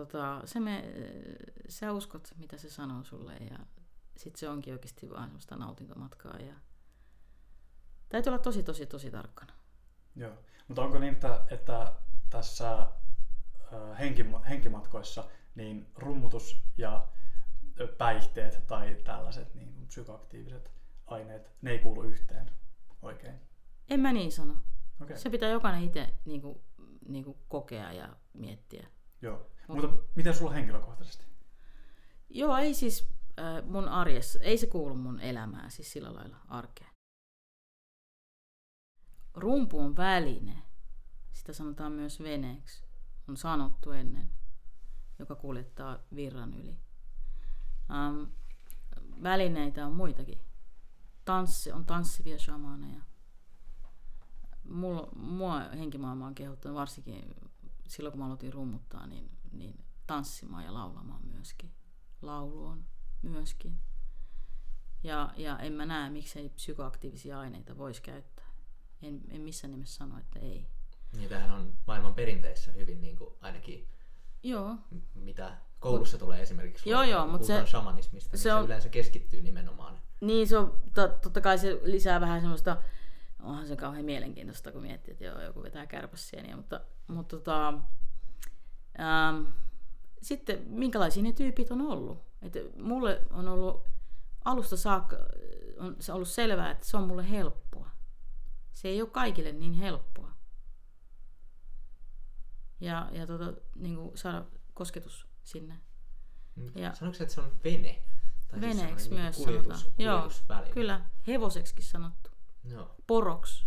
sä uskot, mitä se sanoo sulle, ja sit se onkin oikeasti vaan semmoista nautintomatkaa. Ja täytyy olla tosi tarkkana. Joo, mutta onko niin, että tässä henkimatkoissa niin rummutus ja päihteet tai tällaiset niin psykoaktiiviset aineet, ne ei kuulu yhteen oikein? En mä niin sano. Okay. Se pitää jokainen itse niinku kokea ja miettiä. Joo, mutta miten sulla henkilökohtaisesti? Joo, ei siis mun arjessa, ei se kuulu mun elämään, siis sillä lailla arkeen. Rumpu on väline, sitä sanotaan myös veneeksi, on sanottu ennen, joka kuljettaa virran yli. Välineitä on muitakin. On tanssivia shamaneja. Mua henkimaailma on kehottanut varsinkin silloin, kun mä aloitin rummuttaa, niin tanssimaan ja laulamaan myöskin. Laulu on myöskin. Ja en mä näe, miksei psykoaktiivisia aineita voisi käyttää. En missään nimessä sano, että ei. Niitähän on maailman perinteissä hyvin niin kuin ainakin, Joo. mitä koulussa tulee esimerkiksi. Joo, mutta se shamanismista, niin se yleensä keskittyy nimenomaan. Niin, se on, totta kai se lisää vähän semmoista, onhan se kauhean mielenkiintoista, kun miettii, että joku vetää kärpäsieniä, mutta sitten minkälaisia ne tyypit on ollut. Että mulle on ollut alusta saakka on se ollut selvää, että se on mulle helppoa. Se ei ole kaikille niin helppoa. Ja niin kuin saada kosketus sinne. Ja sanoiko se, että se on vene? Tai veneeksi siis myös sanotaan. Joo, kyllä. Hevoseksikin sanottu. Joo. Poroksi.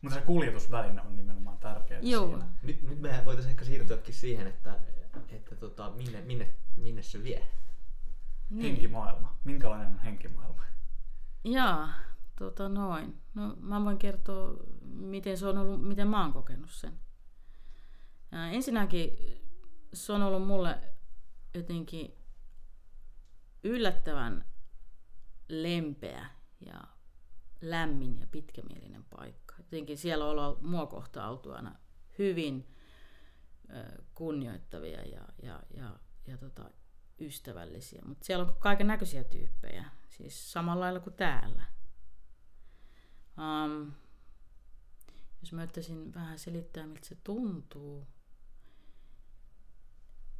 Mutta se kuljetusväline on nimenomaan tärkeä siinä. Nyt me voitaisiin ehkä siirtyäkin siihen, että minne se vie? Niin. Henkimaailma. Minkälainen on henkimaailma? Jaa, noin. No, mä voin kertoa, miten se on ollut, miten mä oon kokenut sen. Ensinnäkin se on ollut mulle jotenkin yllättävän lempeä ja lämmin ja pitkämielinen paikka. Jotenkin siellä ollaan mua kohtaan oltu aina hyvin kunnioittavia ja ystävällisiä. Mutta siellä on kaiken näköisiä tyyppejä, siis samalla lailla kuin täällä. Jos mä yrittäisin vähän selittää, miltä se tuntuu,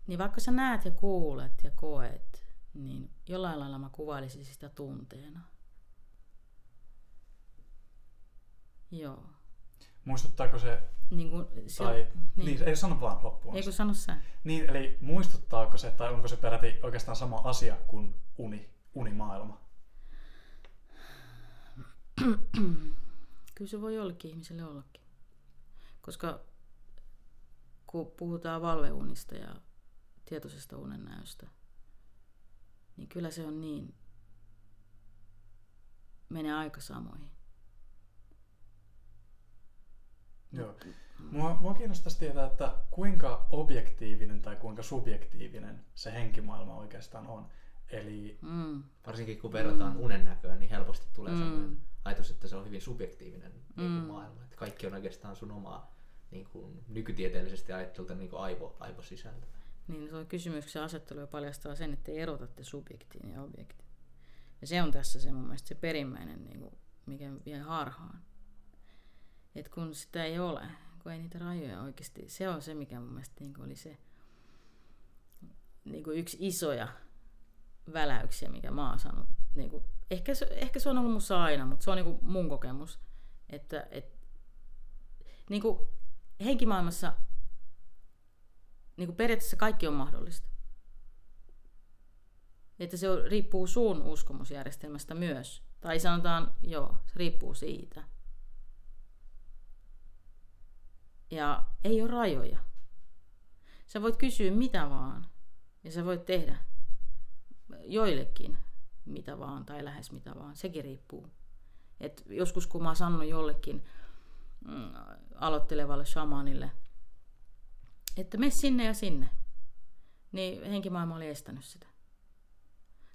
niin vaikka sä näet ja kuulet ja koet, niin jollain lailla mä kuvailisin sitä tunteena. Joo. Muistuttaako se... Niin, ei sano vaan loppuun. Ei kun sano sä. Niin, eli muistuttaako se, tai onko se peräti oikeastaan sama asia kuin unimaailma? Kyllä se voi jollekin ihmiselle ollakin. Koska kun puhutaan valveunista ja tietoisesta unennäöstä, niin kyllä se on niin, menee aika samoihin. Joo. Mua kiinnostaisi tietää, että kuinka objektiivinen tai kuinka subjektiivinen se henkimaailma oikeastaan on. Eli varsinkin kun verrataan unennäköön, niin helposti tulee sellainen ajatus, että se on hyvin subjektiivinen maailma. Että kaikki on oikeastaan sun omaa niin kuin nykytieteellisesti ajattelulta niin kuin aivosisältöä. Niin, tuo kysymyksen asettelu paljastaa sen, että erotatte subjektiin ja objektiin. Ja se on tässä se mun mielestä se perimmäinen, niin kuin, mikä vie harhaan. Et kun sitä ei ole, kun ei niitä rajoja oikeasti, se on se, mikä mun mielestä niin kuin oli se niin kuin yksi isoja väläyksiä, mikä mä oon saanut. Niin kuin, ehkä se on ollut musta aina, mutta se on niin kuin mun kokemus, että niin kuin henkimaailmassa niin kuin periaatteessa kaikki on mahdollista. Että se riippuu sun uskomusjärjestelmästä myös. Tai sanotaan, se riippuu siitä. Ja ei ole rajoja. Sä voit kysyä mitä vaan. Ja sä voit tehdä joillekin mitä vaan tai lähes mitä vaan. Sekin riippuu. Et joskus kun mä oon sanonut jollekin aloittelevalle shamanille, että mene sinne ja sinne, niin henkimaailma oli estänyt sitä.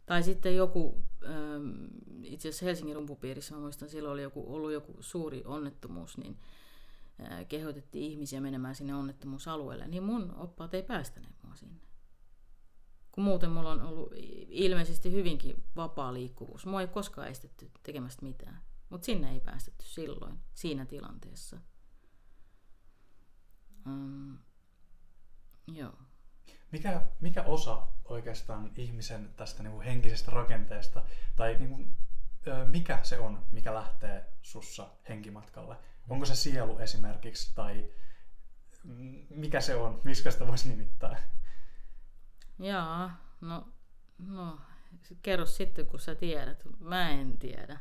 Tai sitten joku, itse asiassa Helsingin rumpupiirissä, mä muistan, silloin oli ollut joku suuri onnettomuus, niin kehotettiin ihmisiä menemään sinne onnettomuusalueelle, niin mun oppaat ei päästäneet mua sinne. Kun muuten mulla on ollut ilmeisesti hyvinkin vapaa liikkuvuus. Mua ei koskaan estetty tekemästä mitään, mutta sinne ei päästetty silloin, siinä tilanteessa. Joo. Mikä osa oikeastaan ihmisen tästä niinku henkisestä rakenteesta, tai niinku, mikä se on, mikä lähtee sussa henkimatkalle? Onko se sielu esimerkiksi, tai mikä se on, miskä sitä voisi nimittää? Jaa, no kerro sitten, kun sä tiedät. Mä en tiedä.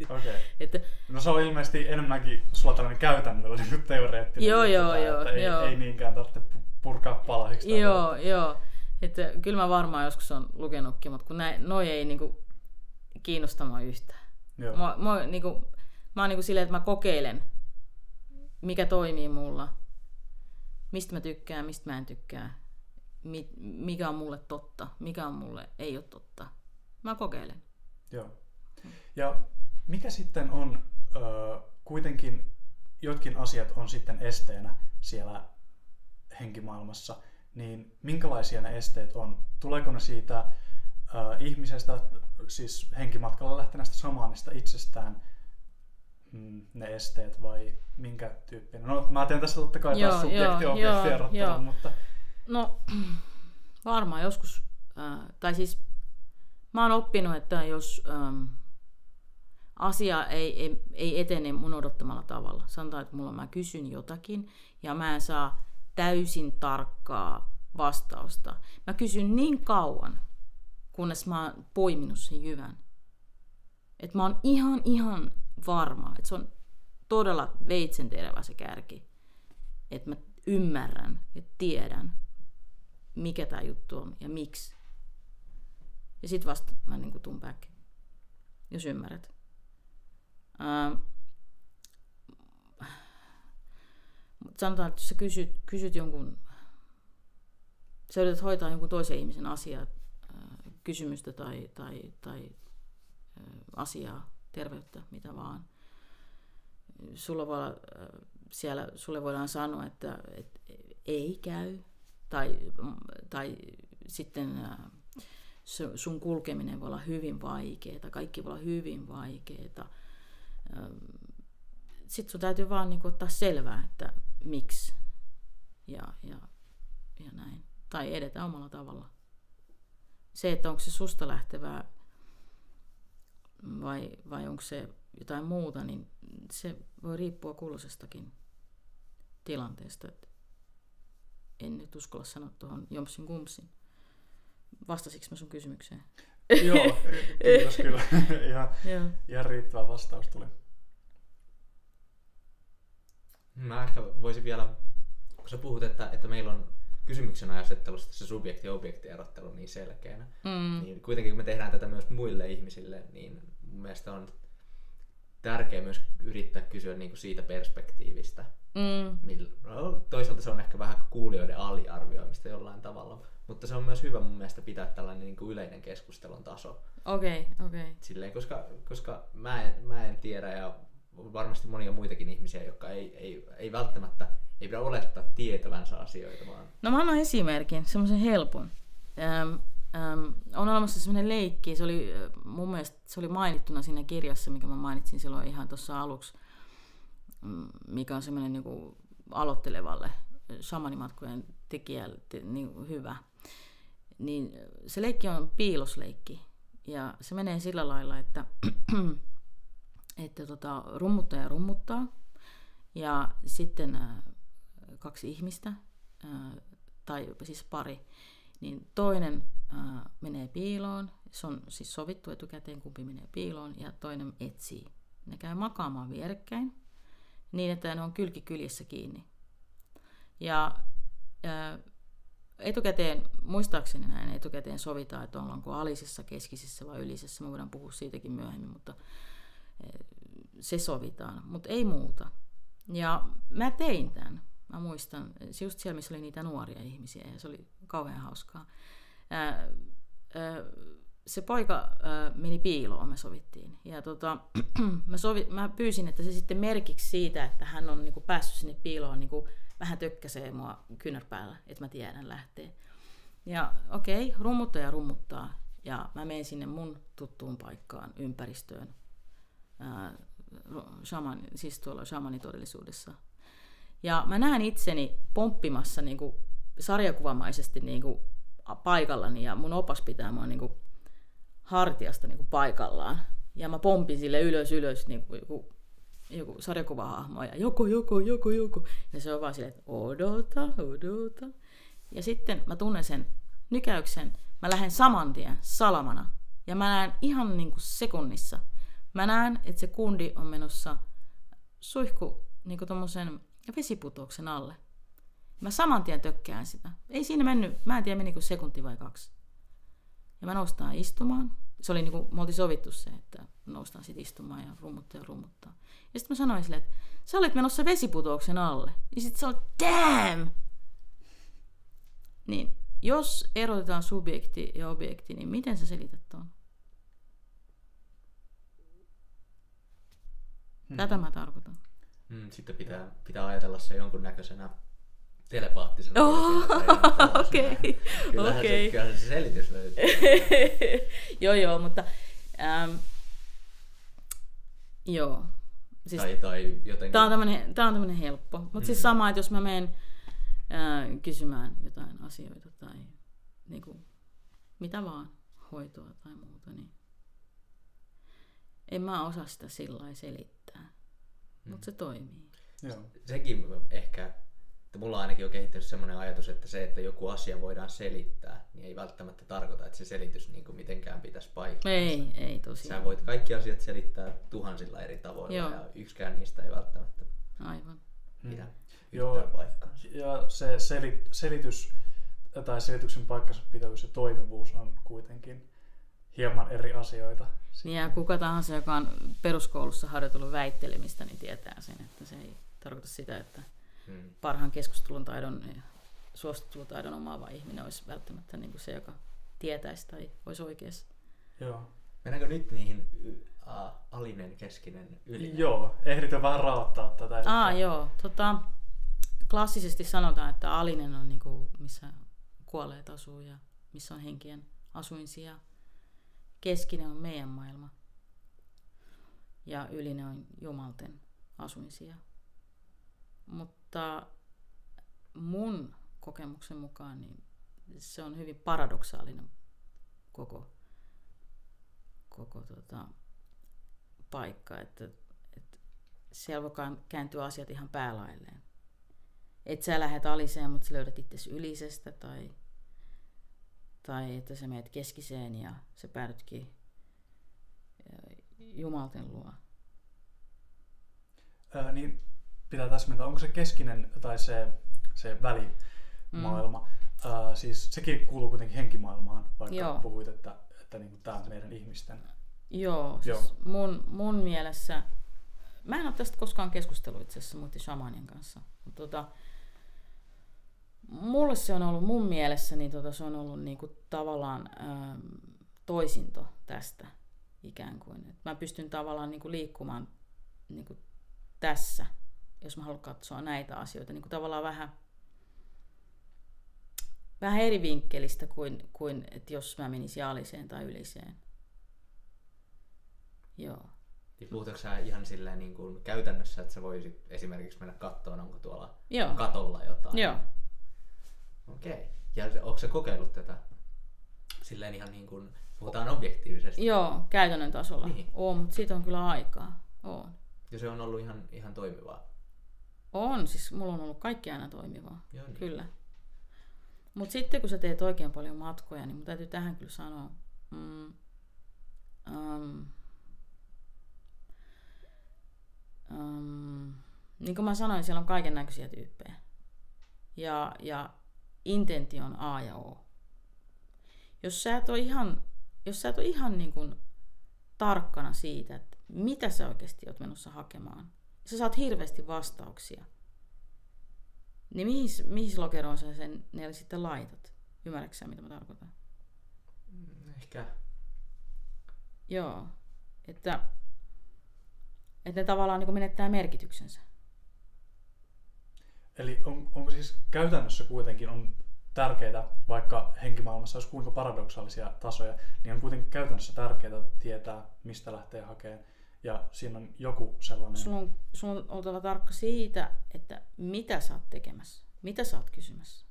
Okei. No se on ilmeisesti enemmänkin sulla tällainen käytännöllinen kuin teoreettinen. Joo. Ei niinkään tarvitse purkaa palasiksi. Joo. Että kyllä mä varmaan joskus on lukenutkin, mutta kun noi ei niinku kiinnosta mua yhtään. Joo. Mä oon niinku silleen, että mä kokeilen, mikä toimii mulla, mistä mä tykkään, mistä mä en tykkää, mikä on mulle totta, mikä on mulle ei ole totta. Mä kokeilen. Joo. Ja mikä sitten on, kuitenkin jotkin asiat on sitten esteenä siellä henkimaailmassa, niin minkälaisia ne esteet on? Tuleeko ne siitä ihmisestä, siis henkimatkalla lähteneestä shamaanista itsestään ne esteet vai minkä tyyppinen? No mä teen tässä totta kai taas subjekti-objekti erottelun, mutta... No varmaan joskus, tai siis mä oon oppinut, että jos asia ei etene mun odottamalla tavalla. Sanotaan, että mä kysyn jotakin ja mä en saa täysin tarkkaa vastausta. Mä kysyn niin kauan, kunnes mä oon poiminut sen jyvän. Että mä oon ihan varma, että se on todella veitsenterävä se kärki. Että mä ymmärrän ja tiedän, mikä tää juttu on ja miksi. Ja sit vasta mä niinku tuun back, jos ymmärrät. Sanotaan, että jos sä kysyt jonkun, sä yrität hoitaa jonkun toisen ihmisen asiaa, kysymystä tai asiaa, terveyttä, mitä vaan. Sulle voidaan sanoa, että ei käy, tai sitten sun kulkeminen voi olla hyvin vaikeaa, kaikki voi olla hyvin vaikeaa. Sitten sun täytyy vaan niin kuin ottaa selvää, että miksi ja näin. Tai edetä omalla tavalla. Se, että onko se susta lähtevää vai onko se jotain muuta, niin se voi riippua kulloisestakin tilanteesta. En nyt uskalla sanoa tuohon jompsin kumpsin. Vastasinko mä sun kysymykseen? Joo, kiitos kyllä. Ihan riittävä vastaus tuli. Mä ehkä voisin vielä, kun sä puhut, että meillä on kysymyksen asettelusta se subjekti-objekti-erottelu niin selkeänä, niin kuitenkin kun me tehdään tätä myös muille ihmisille, niin mun mielestä on tärkeää myös yrittää kysyä niin kuin siitä perspektiivistä. Toisaalta se on ehkä vähän kuulijoiden aliarvioimista jollain tavalla, mutta se on myös hyvä mun mielestä pitää tällainen niin kuin yleinen keskustelun taso. Okei. Silleen, koska mä en tiedä ja varmasti monia muitakin ihmisiä, jotka ei välttämättä ei pidä olettaa tietävänsä asioita vaan. No mä annan esimerkin, semmoisen helpon. On olemassa semmoinen leikki, se oli mun mielestä se oli mainittuna siinä kirjassa, mikä mä mainitsin silloin ihan tuossa aluksi, mikä on semmoinen niinku aloittelevalle shamanimatkojen tekijälle niin hyvä. Niin se leikki on piilosleikki ja se menee sillä lailla, että rummuttaja rummuttaa ja sitten kaksi ihmistä, tai siis pari, niin toinen menee piiloon, se on siis sovittu etukäteen, kumpi menee piiloon, ja toinen etsii. Ne käy makaamaan vierekkäin, niin että ne on kylki kyljessä kiinni. Ja muistaakseni näin etukäteen sovitaan, että ollaanko alisessa, keskisessä vai ylisessä, me voidaan puhua siitäkin myöhemmin, mutta se sovitaan, mutta ei muuta. Ja mä tein tämän. Mä muistan, just siellä, missä oli niitä nuoria ihmisiä, ja se oli kauhean hauskaa. Se poika meni piiloon, me sovittiin. Ja mä pyysin, että se sitten merkiksi siitä, että hän on niinku päässyt sinne piiloon, niinku vähän tökkäsee mua kyynärpäällä, että mä tiedän lähtee. Ja okei, rummuttaja rummuttaa. Ja mä menen sinne mun tuttuun paikkaan, ympäristöön. Siis tuolla shamanitodellisuudessa. Ja mä näen itseni pomppimassa niinku sarjakuvamaisesti niinku paikallani ja mun opas pitää mua niinku hartiasta niinku paikallaan. Ja mä pompin sille ylös niinku joku sarjakuvahahmo ja joko. Ja se on vaan silleen, että odota. Ja sitten mä tunnen sen nykäyksen. Mä lähden saman tien salamana. Ja mä näen ihan niinku sekunnissa. Mä näen, että se kundi on menossa suihku niinku tommosen vesiputouksen alle. Mä saman tien tökkään sitä. Ei siinä mennyt, mä en tiedä menikö sekunti vai 2. Ja mä noustaan istumaan. Se oli niinku, me oltiin sovittu se, että noustaan sit istumaan ja rummuttaa. Ja sitten mä sanoin sille, että sä olet menossa vesiputouksen alle. Ja sit sä olet, damn! Niin, jos erotetaan subjekti ja objekti, niin miten sä selität tuon? Tätä mä tarkoitan. Sitten pitää ajatella se jonkunnäköisenä telepaattisena. Okei. Kyllähän se selitys löytyy. Joo, mutta joo. Siis, tai jotenkin. Tää on tämmönen helppo. Mutta siis sama, että jos mä menen kysymään jotain asioita tai niinku, mitä vaan, hoitoa tai muuta, niin en mä osaa sitä sillä lailla selittää, mutta se toimii. Joo. Sekin ehkä, että mulla ainakin on kehittynyt semmoinen ajatus, että se, että joku asia voidaan selittää, niin ei välttämättä tarkoita, että se selitys niin kuin mitenkään pitäisi paikkaa. Ei tosiaan. Sä voit kaikki asiat selittää tuhansilla eri tavoilla ja yksikään niistä ei välttämättä Aivan. pidä Joo, yhtään paikkaansa. ja se selitys tai selityksen paikkansa pitävyys ja toimivuus on kuitenkin hieman eri asioita. Niin ja kuka tahansa, joka on peruskoulussa harjoitellut väittelemistä, niin tietää sen, että se ei tarkoita sitä, että parhaan keskustelun taidon ja suostuttelutaidon omaava ihminen olisi välttämättä niin kuin se, joka tietäisi tai olisi oikeassa. Joo. Mennäänkö nyt niihin alinen, keskinen, ylinen? Joo, ehditään vähän raottaa tätä. Joo. Klassisesti sanotaan, että alinen on niin kuin, missä kuolleet asuu ja missä on henkien asuinsija. Keskinen on meidän maailma ja ylinen on jumalten asuinsija. Mutta mun kokemuksen mukaan niin se on hyvin paradoksaalinen koko paikka, että siellä voi kääntyä asiat ihan päälailleen. Et sä lähdet aliseen, mutta sä löydät itsesi ylisestä tai että sä menet keskiseen ja sä päädytkin jumalten luo. Niin pitää täsmentää, onko se keskinen tai se välimaailma, siis sekin kuuluu kuitenkin henkimaailmaan, vaikka puhuit, että niin kuin tämä on meidän ihmisten. Joo, siis mun mielessä, mä en ole tästä koskaan keskustellut itse asiassa muiden shamanien kanssa, mutta mulle se on ollut mun mielessä, niin se on ollut niinku tavallaan toisinto tästä ikään kuin. Et mä pystyn tavallaan niinku liikkumaan niinku tässä, jos mä haluan katsoa näitä asioita, niinku tavallaan vähän eri vinkkelistä kuin että jos mä menisin aliseen tai yliseen. Joo. Puhutaanko sä ihan silleen niin kuin käytännössä, että sä voisit esimerkiksi mennä katsomaan, onko tuolla Joo. katolla jotain? Joo. Okei. Ja onko sä kokeillut tätä silleen ihan niin kuin, puhutaan objektiivisesti? Joo, käytännön tasolla. Niin. Mutta siitä on kyllä aikaa. On. Ja se on ollut ihan toimivaa? On, siis mulla on ollut kaikki aina toimivaa. Joo, niin. Kyllä. Mutta sitten kun sä teet oikein paljon matkoja, niin mun täytyy tähän kyllä sanoa. Niin kuin mä sanoin, siellä on kaiken näköisiä tyyppejä. Ja intentio on A ja O. Jos sä et ole ihan niin kuin tarkkana siitä, että mitä sä oikeasti oot menossa hakemaan, sä saat hirveästi vastauksia, niin mihin lokeroon sä ne sitten laitat? Ymmärrätkö sä, mitä mä tarkoitan? Ehkä. Joo. Että ne tavallaan niin menettää merkityksensä. Eli onko siis käytännössä kuitenkin on tärkeää, vaikka henkimaailmassa olisi kuinka paradoksaalisia tasoja, niin on kuitenkin käytännössä tärkeää tietää, mistä lähtee hakemaan. Ja siinä on joku sellainen. Sun on oltava tarkka siitä, että mitä sä oot tekemässä, mitä sä oot kysymässä,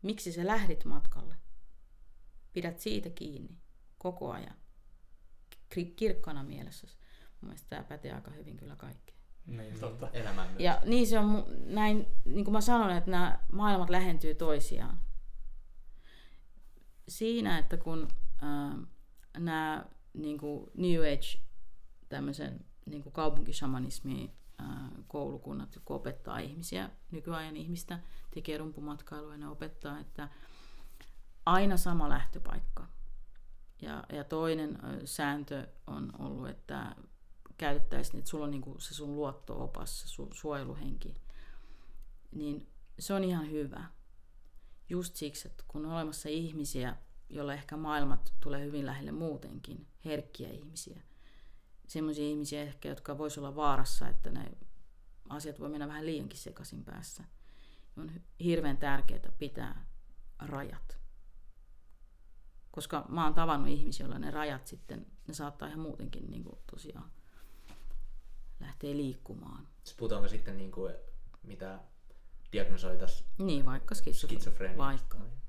miksi sä lähdit matkalle. Pidät siitä kiinni koko ajan, kirkkana mielessäsi. Mun mielestä tämä pätee aika hyvin kyllä kaikkeen. Niin, totta. Elämään myös. Ja niin se on näin, niin kuin mä sanoin, että nämä maailmat lähentyy toisiaan. Siinä, että kun nämä niin kuin New Age, tämmöisen niin kuin kaupunkishamanismin koulukunnat, jotka opettaa ihmisiä, nykyajan ihmistä, tekee rumpumatkailua ja ne opettaa, että aina sama lähtöpaikka. Ja toinen sääntö on ollut, että käytettäisiin, että sulla on niinku se sun luotto-opas, se sun suojeluhenki, niin se on ihan hyvä. Just siksi, että kun on olemassa ihmisiä, joilla ehkä maailmat tulee hyvin lähelle muutenkin, herkkiä ihmisiä, semmoisia ihmisiä ehkä, jotka vois olla vaarassa, että ne asiat voi mennä vähän liiankin sekaisin päässä, on hirveän tärkeää pitää rajat. Koska mä oon tavannut ihmisiä, joilla ne rajat sitten, ne saattaa ihan muutenkin niin kuin tosiaan lähtee liikkumaan. Puhutaanko sitten niin kuin, mitä diagnosoitaisiin? Niin, vaikka skitsofrenia. Skitsofrenia.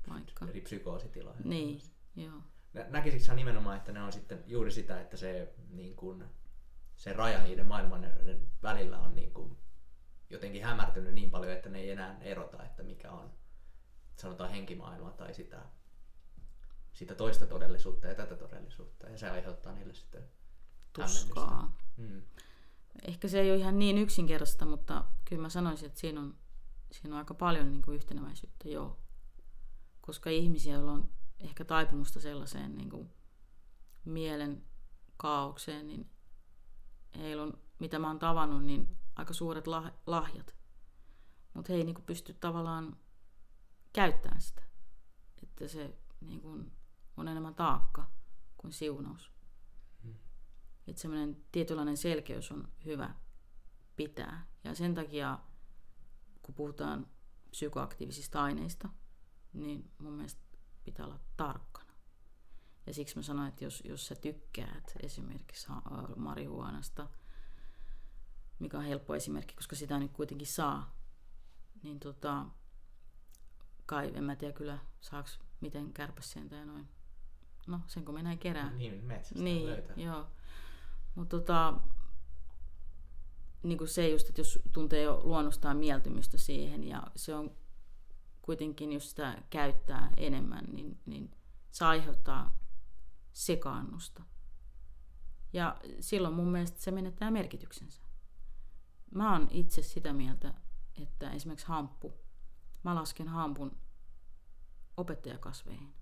Vaikka. Eri psykoositiloja. Niin, joo. näkisikö sä nimenomaan, että ne on sitten juuri sitä, että se, niin kuin, se raja niiden maailmoiden välillä on niin kuin, jotenkin hämärtynyt niin paljon, että ne ei enää erota, että mikä on, sanotaan, henkimaailma tai sitä toista todellisuutta ja tätä todellisuutta. Ja se aiheuttaa niille sitten tuskaa. Mm. Ehkä se ei ole ihan niin yksinkertaista, mutta kyllä mä sanoisin, että siinä on aika paljon niin kuin yhteneväisyyttä, joo. Koska ihmisiä, joilla on ehkä taipumusta sellaiseen niin kuin mielen kaaukseen, niin heillä on, mitä mä oon tavannut, niin aika suuret lahjat. Mutta he ei niin kuin pysty tavallaan käyttämään sitä. Että se niin kuin on enemmän taakka kuin siunaus. Että semmoinen tietynlainen selkeys on hyvä pitää. Ja sen takia, kun puhutaan psykoaktiivisista aineista, niin mun mielestä pitää olla tarkkana. Ja siksi mä sanoin, että jos sä tykkäät esimerkiksi marihuanasta, mikä on helppo esimerkki, koska sitä nyt kuitenkin saa, niin kai en mä tiedä kyllä saako miten kärpäsientä ja noin. No sen kun mennään kerään. Niin, metsästä niin, löytää. joo. Mutta niin kuin se just, että jos tuntee jo luonnostaan mieltymystä siihen ja se on kuitenkin, jos sitä käyttää enemmän, niin se aiheuttaa sekaannusta. Ja silloin mun mielestä se menettää merkityksensä. Mä oon itse sitä mieltä, että esimerkiksi hamppu, mä lasken hampun opettajakasveihin.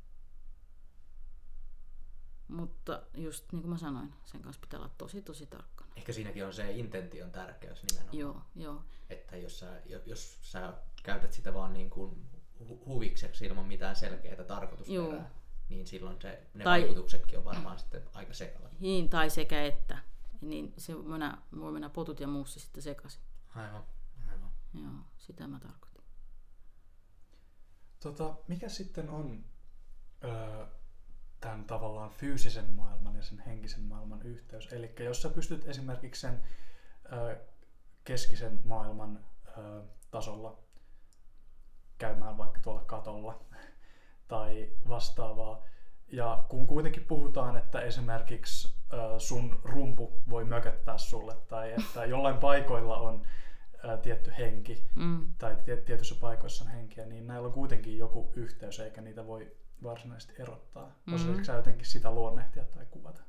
Mutta just niin kuin mä sanoin, sen kanssa pitää olla tosi tarkkana. Ehkä siinäkin on se intention tärkeys nimenomaan. Joo. Että jos sä käytät sitä vaan niin kuin huvikseksi ilman mitään selkeää tarkoitusperää, niin silloin ne vaikutuksetkin on varmaan sitten aika sekavat. Niin, tai sekä että. Niin se voi mennä potut ja muussi sitten sekaisin. Aivan. Joo, sitä mä tarkoitin. Mikä sitten on tämän tavallaan fyysisen maailman ja sen henkisen maailman yhteys? Eli jos sä pystyt esimerkiksi sen keskisen maailman tasolla käymään vaikka tuolla katolla tai vastaavaa, ja kun kuitenkin puhutaan, että esimerkiksi sun rumpu voi mököttää sulle tai että jollain paikoilla on tietty henki tai tietyissä paikoissa on henkiä, niin näillä on kuitenkin joku yhteys eikä niitä voi varsinaisesti erottaa. Osaatko sä jotenkin sitä luonnehtia tai kuvata?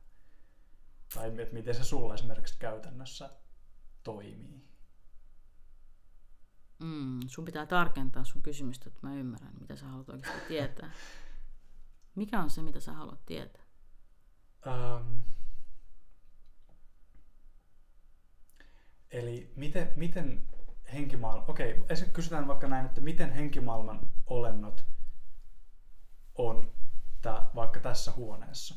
Tai miten se sulla esimerkiksi käytännössä toimii? Sun pitää tarkentaa sun kysymystä, että mä ymmärrän, mitä sä haluat oikeasti tietää. Mikä on se, mitä sä haluat tietää? Eli miten henkimaailma... Okei, kysytään vaikka näin, että miten henkimaailman olennot on vaikka tässä huoneessa?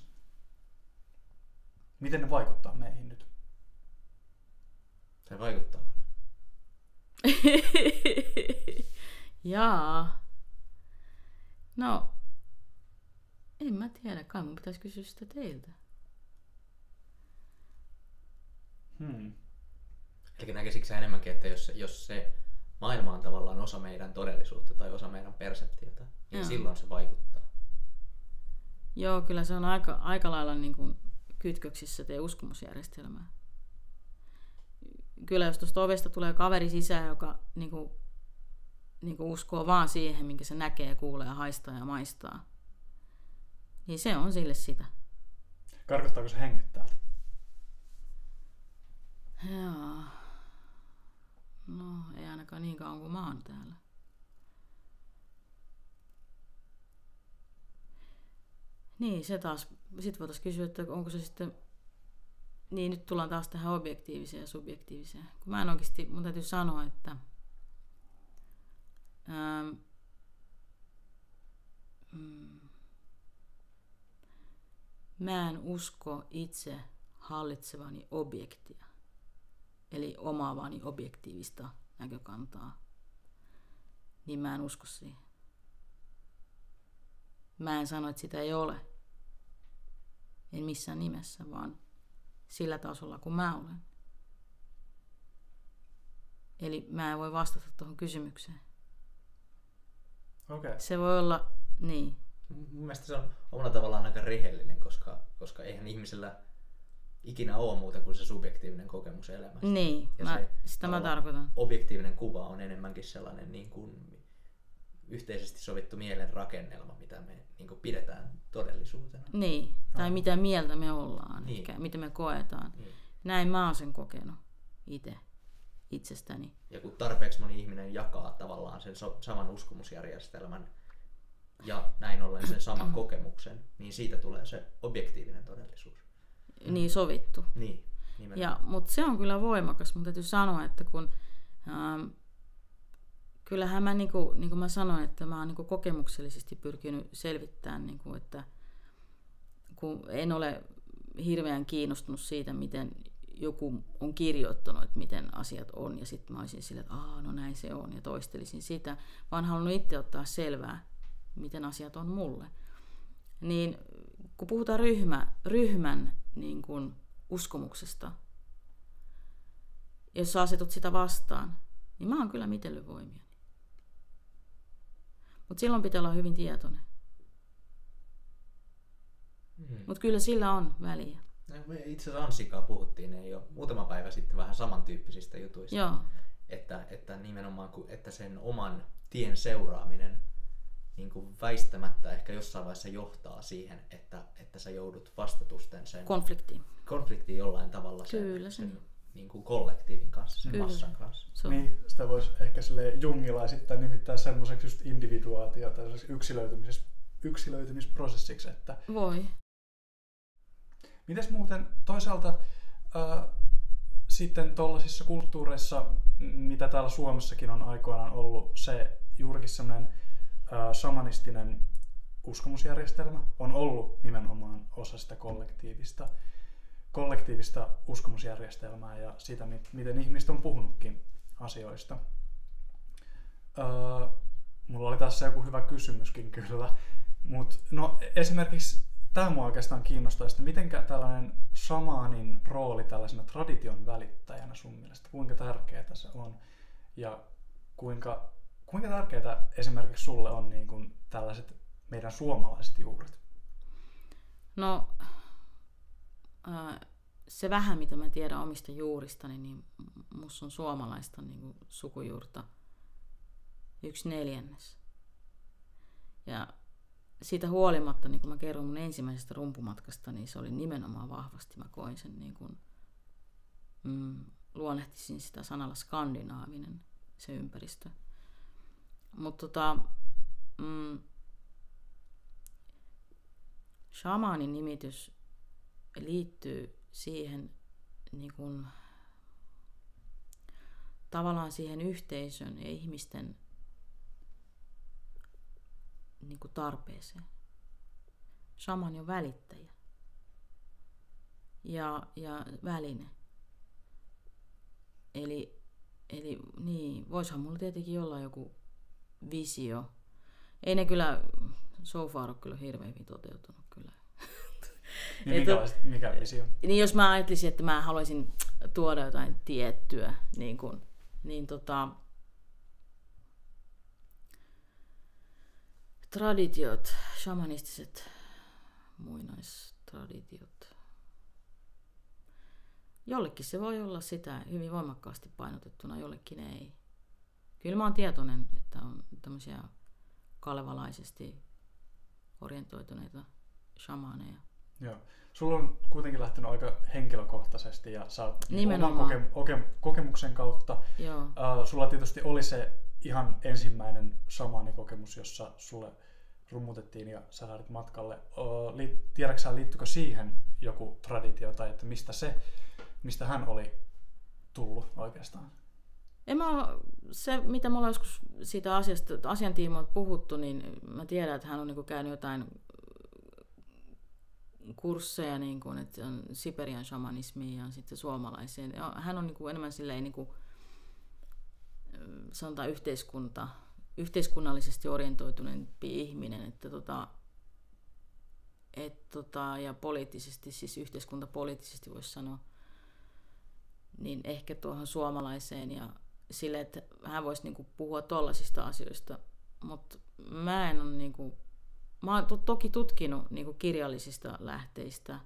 Miten ne vaikuttaa meihin nyt? Se vaikuttaa. Jaa. No, en mä tiedä. Kai mun pitäisi kysyä sitä teiltä. Eli näkisikö sä enemmänkin, että jos se maailma on tavallaan osa meidän todellisuutta tai osa meidän perseptiota, niin silloin se vaikuttaa? Joo, kyllä se on aika lailla niin kuin kytköksissä teidän uskomusjärjestelmää. Kyllä jos tuosta ovesta tulee kaveri sisään, joka niin kuin uskoo vaan siihen, minkä se näkee, kuulee, haistaa ja maistaa, niin se on sille sitä. Karkottaako se henget täältä? Joo. No, ei ainakaan niin kauan kuin mä oon täällä. Niin, se taas. Sitten voitaisiin kysyä, että onko se sitten... Niin, nyt tullaan taas tähän objektiiviseen ja subjektiiviseen. Kun mä en oikeasti, mun täytyy sanoa, että... Mä en usko itse hallitsevani objektia. Eli omaavani objektiivista näkökantaa. Niin mä en usko siihen. Mä en sano, että sitä ei ole. En missään nimessä, vaan sillä tasolla kuin mä olen. Eli mä en voi vastata tuohon kysymykseen. Okay. Se voi olla, niin. mun mielestä se on omalla tavallaan aika rehellinen, koska eihän ihmisellä ikinä ole muuta kuin se subjektiivinen kokemus elämästä. Niin, sitä mä tarkoitan. Objektiivinen kuva on enemmänkin sellainen niin kuin yhteisesti sovittu mielen rakennelma, mitä me niin kuin pidetään todellisuutena. Niin, tai mitä mieltä me ollaan, Niin. ehkä, mitä me koetaan. Niin. Näin mä oon sen kokenut itsestäni. Ja kun tarpeeksi moni ihminen jakaa tavallaan sen saman uskomusjärjestelmän ja näin ollen sen saman kokemuksen, niin siitä tulee se objektiivinen todellisuus. Niin sovittu. Niin, nimenomaan. Mutta se on kyllä voimakas, mutta täytyy sanoa, että kun kyllähän mä, niin kuin mä sanoin, että mä oon niin kuin kokemuksellisesti pyrkinyt selvittämään, niin kuin, että kun en ole hirveän kiinnostunut siitä, miten joku on kirjoittanut, että miten asiat on, ja sitten mä olisin silleen, että no näin se on, ja toistelisin sitä, vaan halunnut itse ottaa selvää, miten asiat on mulle. Niin kun puhutaan ryhmän niin kuin uskomuksesta, jos sä asetut sitä vastaan, niin mä oon kyllä mitellyt voimiani. Mutta silloin pitää olla hyvin tietoinen. Mutta kyllä sillä on väliä. No, me itse asiassa Anssikaa puhuttiin ei jo muutama päivä sitten vähän samantyyppisistä jutuista. Joo. Että nimenomaan että sen oman tien seuraaminen niin kuin väistämättä ehkä jossain vaiheessa johtaa siihen, että sä joudut vastatusten sen konfliktiin jollain tavalla sen niin kuin kollektiivin kanssa, sen massan kanssa. Niin, sitä voisi ehkä jungilaisittain nimittää semmoiseksi just individuaatio tai yksilöitymisprosessiksi. Että voi. mites muuten toisaalta sitten tuollaisissa kulttuureissa, mitä täällä Suomessakin on aikoinaan ollut, se juurikin semmoinen shamanistinen uskomusjärjestelmä on ollut nimenomaan osa sitä kollektiivista uskomusjärjestelmää ja sitä, miten ihmiset on puhunutkin asioista. Mulla oli tässä joku hyvä kysymyskin kyllä, mutta no esimerkiksi tämä mua oikeastaan kiinnostaa, että mitenkä tällainen shamanin rooli tällaisena tradition välittäjänä sun mielestä, kuinka tärkeää se on ja kuinka tärkeää esimerkiksi sulle on niin kuin tällaiset meidän suomalaiset juuret? No se vähän mitä mä tiedän omista juuristani, niin musta on suomalaista niin kuin sukujuurta 1/4. Ja siitä huolimatta, niin kun mä kerron mun ensimmäisestä rumpumatkasta, niin se oli nimenomaan vahvasti, mä koin sen niin kuin, luonnehtisin sitä sanalla skandinaavinen, se ympäristö. Mutta shamanin nimitys liittyy siihen niin kuin, tavallaan siihen yhteisön ja ihmisten niin kuin tarpeeseen. Shaman on välittäjä ja väline. Eli niin, voisihan mulla tietenkin olla joku visio. Ei ne kyllä so far ole kyllä hirveän hyvin toteutunut kyllä. Niin mikä visio? Niin jos mä ajattelisin, että mä haluaisin tuoda jotain tiettyä, traditiot, shamanistiset muinaistraditiot. Jollekin se voi olla sitä hyvin voimakkaasti painotettuna, jollekin ei. Kyllä mä oon tietoinen, että on tämmöisiä kalevalaisesti orientoituneita shamaneja. Joo. Sulla on kuitenkin lähtenyt aika henkilökohtaisesti ja sä oot oman kokemuksen kautta. Sulla tietysti oli se ihan ensimmäinen shamanikokemus, jossa sulle rummutettiin ja sä lähdit matkalle. Tiedätkö sä, liittyykö siihen joku traditio tai että mistä hän oli tullut oikeastaan? Se, mitä me ollaan joskus siitä asian tiimoilta puhuttu, niin mä tiedän, että hän on niinku käynyt jotain kursseja, niin kuin, että on Siperian shamanismia ja sitten suomalaiseen. Ja hän on niinku enemmän silleen, niinku, sanotaan yhteiskunnallisesti orientoituneempi ihminen, ja poliittisesti, siis yhteiskuntapoliittisesti voisi sanoa, niin ehkä tuohon suomalaiseen ja sille, että hän voisi niinku puhua tollaisista asioista, mutta mä en ole niinku mä oon toki tutkinut niin kuin kirjallisista lähteistä,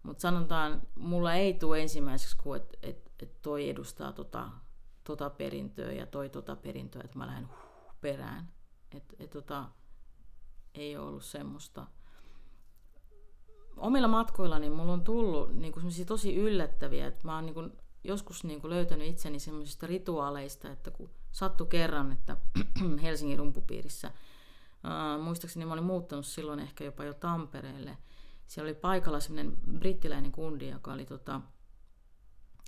mutta sanotaan, mulla ei tule ensimmäiseksi, kun et toi edustaa tota perintöä ja toi tota perintöä, että mä lähden perään. Ei ole ollut semmoista. Omilla matkoillani mulla on tullut niin kuin semmoisia tosi yllättäviä, että mä oon niin kuin joskus niin kuin löytänyt itseni semmoisista rituaaleista, että kun sattui kerran, että Helsingin rumpupiirissä, muistaakseni mä olin muuttanut silloin ehkä jopa jo Tampereelle, siellä oli paikalla semmoinen brittiläinen kundi, joka oli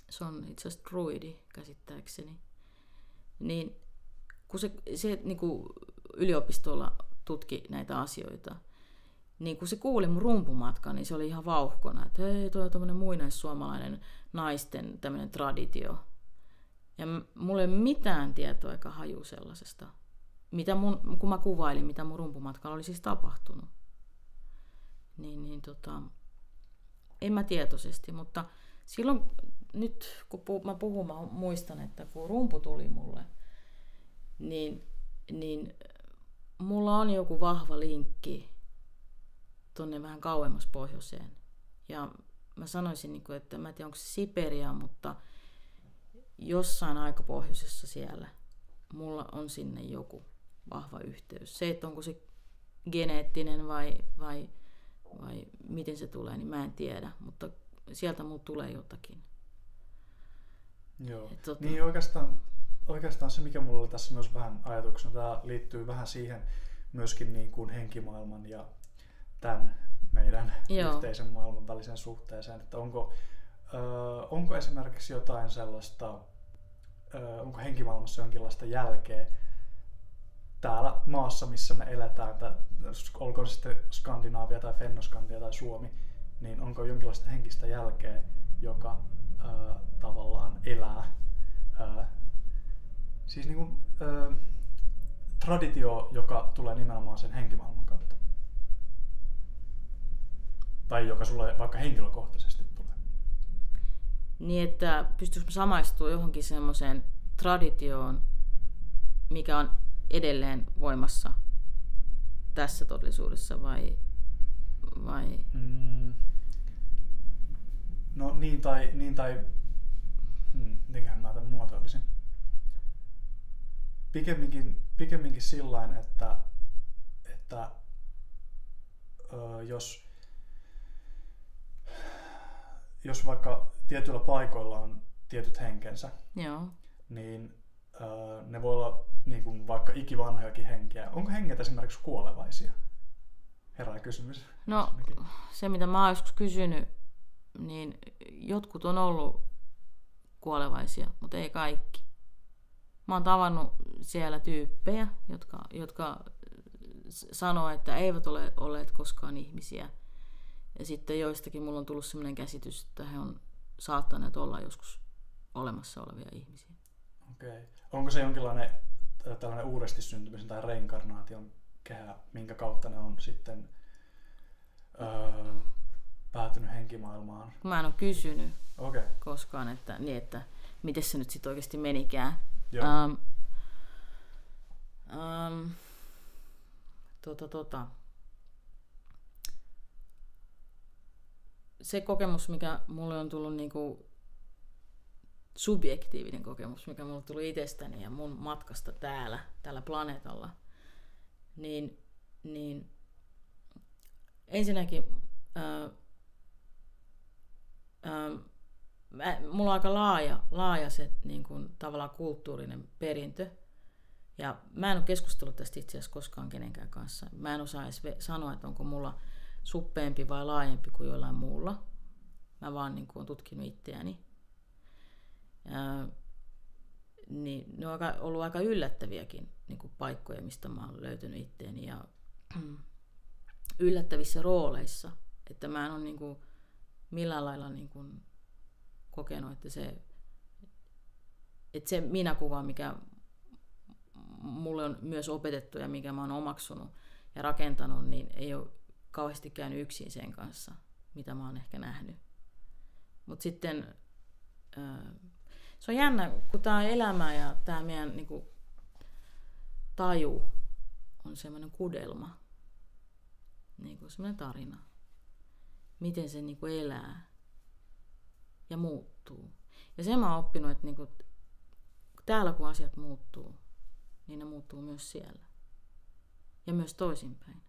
se on itse asiassa druidi käsittääkseni, niin kun se niin kuin yliopistolla tutki näitä asioita, niin kun se kuuli mun rumpumatkan, niin se oli ihan vauhkona, että hei, toi on tämmöinen muinaissuomalainen naisten tämmöinen traditio. Ja mulla ei ole mitään tietoa eikä haju sellaisesta, kun mä kuvailin, mitä mun rumpumatkalla oli siis tapahtunut. En mä tietoisesti, mutta silloin nyt kun mä puhun, mä muistan, että kun rumpu tuli mulle, niin mulla on joku vahva linkki tonne vähän kauemmas pohjoiseen. Ja mä sanoisin, että mä en tiedä onko se Siberia, mutta jossain aika pohjoisessa siellä mulla on sinne joku vahva yhteys. Se, että onko se geneettinen vai miten se tulee, niin mä en tiedä, mutta sieltä mulla tulee jotakin. Joo, niin oikeastaan se, mikä mulla oli tässä myös vähän ajatuksena, tämä liittyy vähän siihen myöskin niin kuin henkimaailman ja tämän meidän yhteisen maailman väliseen suhteeseen, että onko esimerkiksi jotain sellaista, onko henkimaailmassa jonkinlaista jälkeä täällä maassa, missä me eletään, olkoon se sitten Skandinaavia tai Fennoskandia tai Suomi, niin onko jonkinlaista henkistä jälkeä, joka tavallaan elää, siis niin kuin, traditio, joka tulee nimenomaan sen henkimaailman kautta. Tai joka sulle vaikka henkilökohtaisesti tulee. Niin, että pystyykö samaistua johonkin semmoiseen traditioon, mikä on edelleen voimassa tässä todellisuudessa vai? No niin tai mitenköhän mä tämän muotoilisin. Pikemminkin sillain, että jos vaikka tietyillä paikoilla on tietyt henkensä, joo, niin ne voi olla niin kuin vaikka ikivanhojakin henkiä. Onko henget esimerkiksi kuolevaisia? Herää kysymys. No se mitä mä oon joskus kysynyt, niin jotkut on ollut kuolevaisia, mutta ei kaikki. Mä oon tavannut siellä tyyppejä, jotka sanoo, että eivät ole olleet koskaan ihmisiä. Ja sitten joistakin mulla on tullut sellainen käsitys, että he on saattaneet olla joskus olemassa olevia ihmisiä. Okei. Onko se jonkinlainen tällainen uudesti syntymisen tai reinkarnaation kehä, minkä kautta ne on sitten päätynyt henkimaailmaan? Mä en ole kysynyt koskaan, että miten se nyt sitten oikeasti menikään. Se kokemus, mikä mulle on tullut niinku subjektiivinen kokemus, mikä mulle tuli itsestäni ja mun matkasta tällä planeetalla, niin ensinnäkin mulla on aika laaja se niin kuin, tavallaan kulttuurinen perintö. Ja mä en ole keskustellut tästä itse asiassa koskaan kenenkään kanssa. Mä en osaa edes sanoa, että onko mulla suppeempi vai laajempi kuin jollain muulla. Mä vaan niin kuin, olen tutkinut itseäni. Niin, ne on ollut aika yllättäviäkin niin kuin, paikkoja, mistä mä oon löytänyt itseäni. Ja yllättävissä rooleissa. Että mä en ole niin kuin, millään lailla niin kuin, kokenut, että se minäkuva, mikä mulle on myös opetettu ja mikä mä oon omaksunut ja rakentanut, niin ei ole kauheasti käynyt yksin sen kanssa, mitä mä oon ehkä nähnyt. Mutta sitten se on jännä, kun tää elämä ja tää meidän niinku, taju on semmoinen kudelma. niin kuin semmoinen tarina. Miten se niin kuin elää ja muuttuu. Ja sen mä oon oppinut, että niin kuin, täällä kun asiat muuttuu, niin ne muuttuu myös siellä. Ja myös toisinpäin.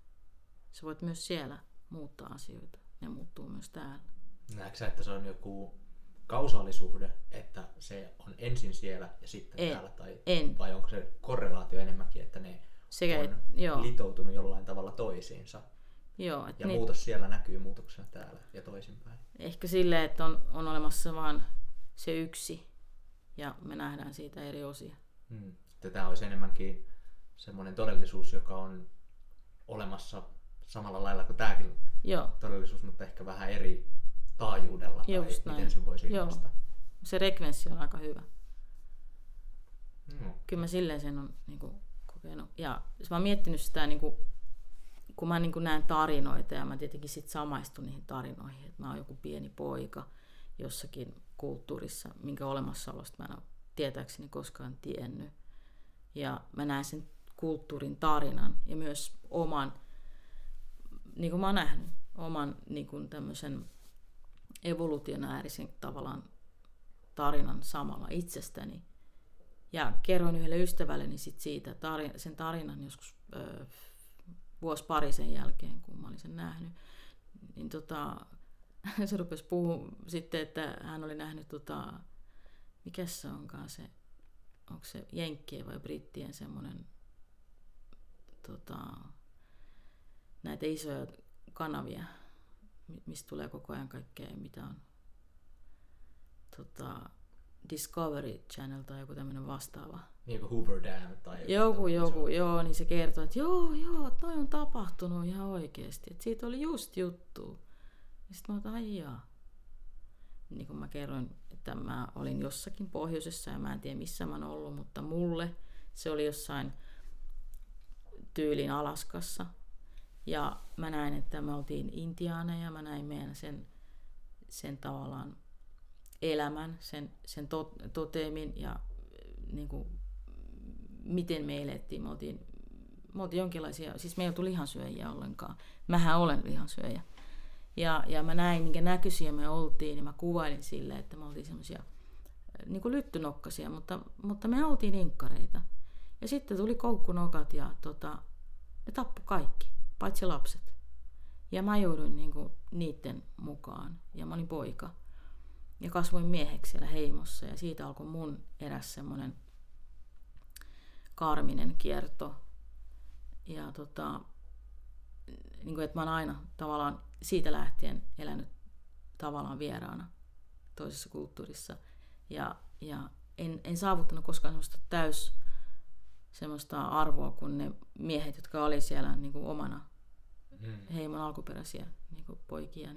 Sä voit myös siellä muuttaa asioita. Ne muuttuu myös täällä. Näetkö sä, että se on joku kausaalisuhde, että se on ensin siellä ja sitten täällä? Tai, vai onko se korrelaatio enemmänkin, että ne on litoutunut jollain tavalla toisiinsa? Joo, ja muutos siellä näkyy muutoksena täällä ja toisinpäin. Ehkä silleen, että on olemassa vaan se yksi ja me nähdään siitä eri osia. Tämä olisi enemmänkin semmoinen todellisuus, joka on olemassa samalla lailla kuin tämäkin todellisuus, mutta ehkä vähän eri taajuudella. Just tai näin. Miten se voisi ilmaista. Se frekvenssi on aika hyvä. Kyllä mä silleen sen on niinku kokenut. Ja mä oon miettinyt sitä, niinku, kun mä niinku näen tarinoita ja mä tietenkin sit samaistun niihin tarinoihin, että mä oon joku pieni poika jossakin kulttuurissa, minkä olemassaolosta mä en ole tietääkseni koskaan tiennyt. Ja mä näen sen kulttuurin tarinan ja myös oman, niin kuin mä oon nähnyt, oman niin kuin tämmöisen evolutionäärisen tavallaan tarinan samalla itsestäni. Ja kerroin yhdelle ystävälleni sit siitä sen tarinan joskus vuosi pari sen jälkeen, kun mä olin sen nähnyt. Niin se rupesi puhumaan sitten, että hän oli nähnyt, mikä se onkaan se, onko se jenkkien vai brittien semmoinen näitä isoja kanavia, mistä tulee koko ajan kaikkea, mitä on Discovery Channel tai joku tämmöinen vastaava. Niin kuin Hoover Dam tai joku, joo, niin se kertoo, että joo, toi on tapahtunut ihan oikeasti, että siitä oli just juttu. Ja sitten mä otan, aijaa. Niin kuin mä kerroin, että mä olin jossakin pohjoisessa ja mä en tiedä missä mä oon ollut, mutta mulle se oli jossain tyylin Alaskassa. Ja mä näin, että me oltiin intiaaneja ja mä näin meidän sen tavallaan elämän, sen toteemin ja niin kuin, miten me elettiin. Me oltiin jonkinlaisia, siis me ei oltu lihansyöjiä ollenkaan. Mähän olen lihansyöjä. Ja mä näin, minkä näköisiä me oltiin, ja mä kuvailin silleen, että me oltiin semmoisia niin kuin lyttynokkasia, mutta me oltiin inkkareita. Ja sitten tuli koukkunokat ja ne tappoi kaikki, paitsi lapset. Ja mä jouduin niin kuin niiden mukaan, ja mä olin poika. Ja kasvoin mieheksi siellä heimossa, ja siitä alkoi mun eräs semmoinen karminen kierto. Ja niin kuin, että mä oon aina tavallaan siitä lähtien elänyt tavallaan vieraana toisessa kulttuurissa. Ja en saavuttanut koskaan semmoista arvoa kuin ne miehet, jotka oli siellä niin kuin omana heimon alkuperäisiä niin kuin poikia.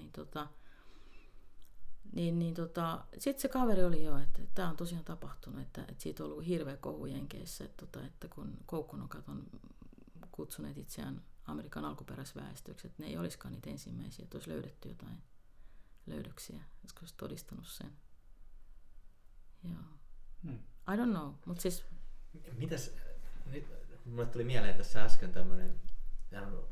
Sitten se kaveri oli jo, että tämä on tosiaan tapahtunut, että siitä on ollut hirveä kohu Jenkeissä, että kun koukkunokat on kutsuneet itseään Amerikan alkuperäisväestöksi, että ne ei olisikaan niitä ensimmäisiä, että olisi löydetty jotain löydöksiä, jotka olisi todistanut sen. Joo. I don't know, mutta siis... Mitäs, nyt mulle tuli mieleen tässä äsken tämmönen,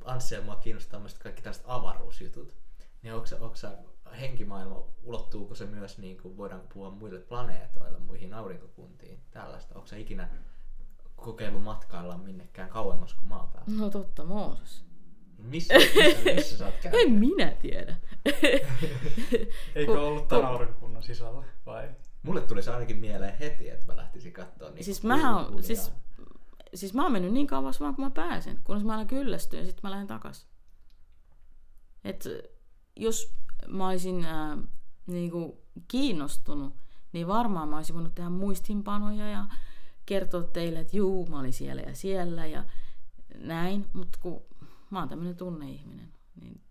Anssi ja mua kiinnostaa tämmöiset kaikki tällaiset avaruusjutut, niin onko sä henkimaailma, ulottuuko se myös, niin kuin, voidaanko puhua muille planeetoille, muihin aurinkokuntiin, tällaista, onko sä ikinä kokeillut matkailla minnekään kauemmas kuin maan päällä? No totta, Mooses. Missä sä oot käynyt? En minä tiedä. Eikö ollut tämän aurinkokunnan sisällä, vai? Mulle tuli se ainakin mieleen heti, että mä lähtisin katsoa niitä. Siis mä oon mennyt niin kauas vaan kun mä pääsen, kunnes mä aina kyllästyn ja sitten mä lähden takas. Et jos mä olisin niinku kiinnostunut, niin varmaan mä olisin voinut tehdä muistinpanoja ja kertoa teille, että juu, mä olin siellä ja siellä ja näin, mutta kun mä oon tämmönen tunneihminen, niin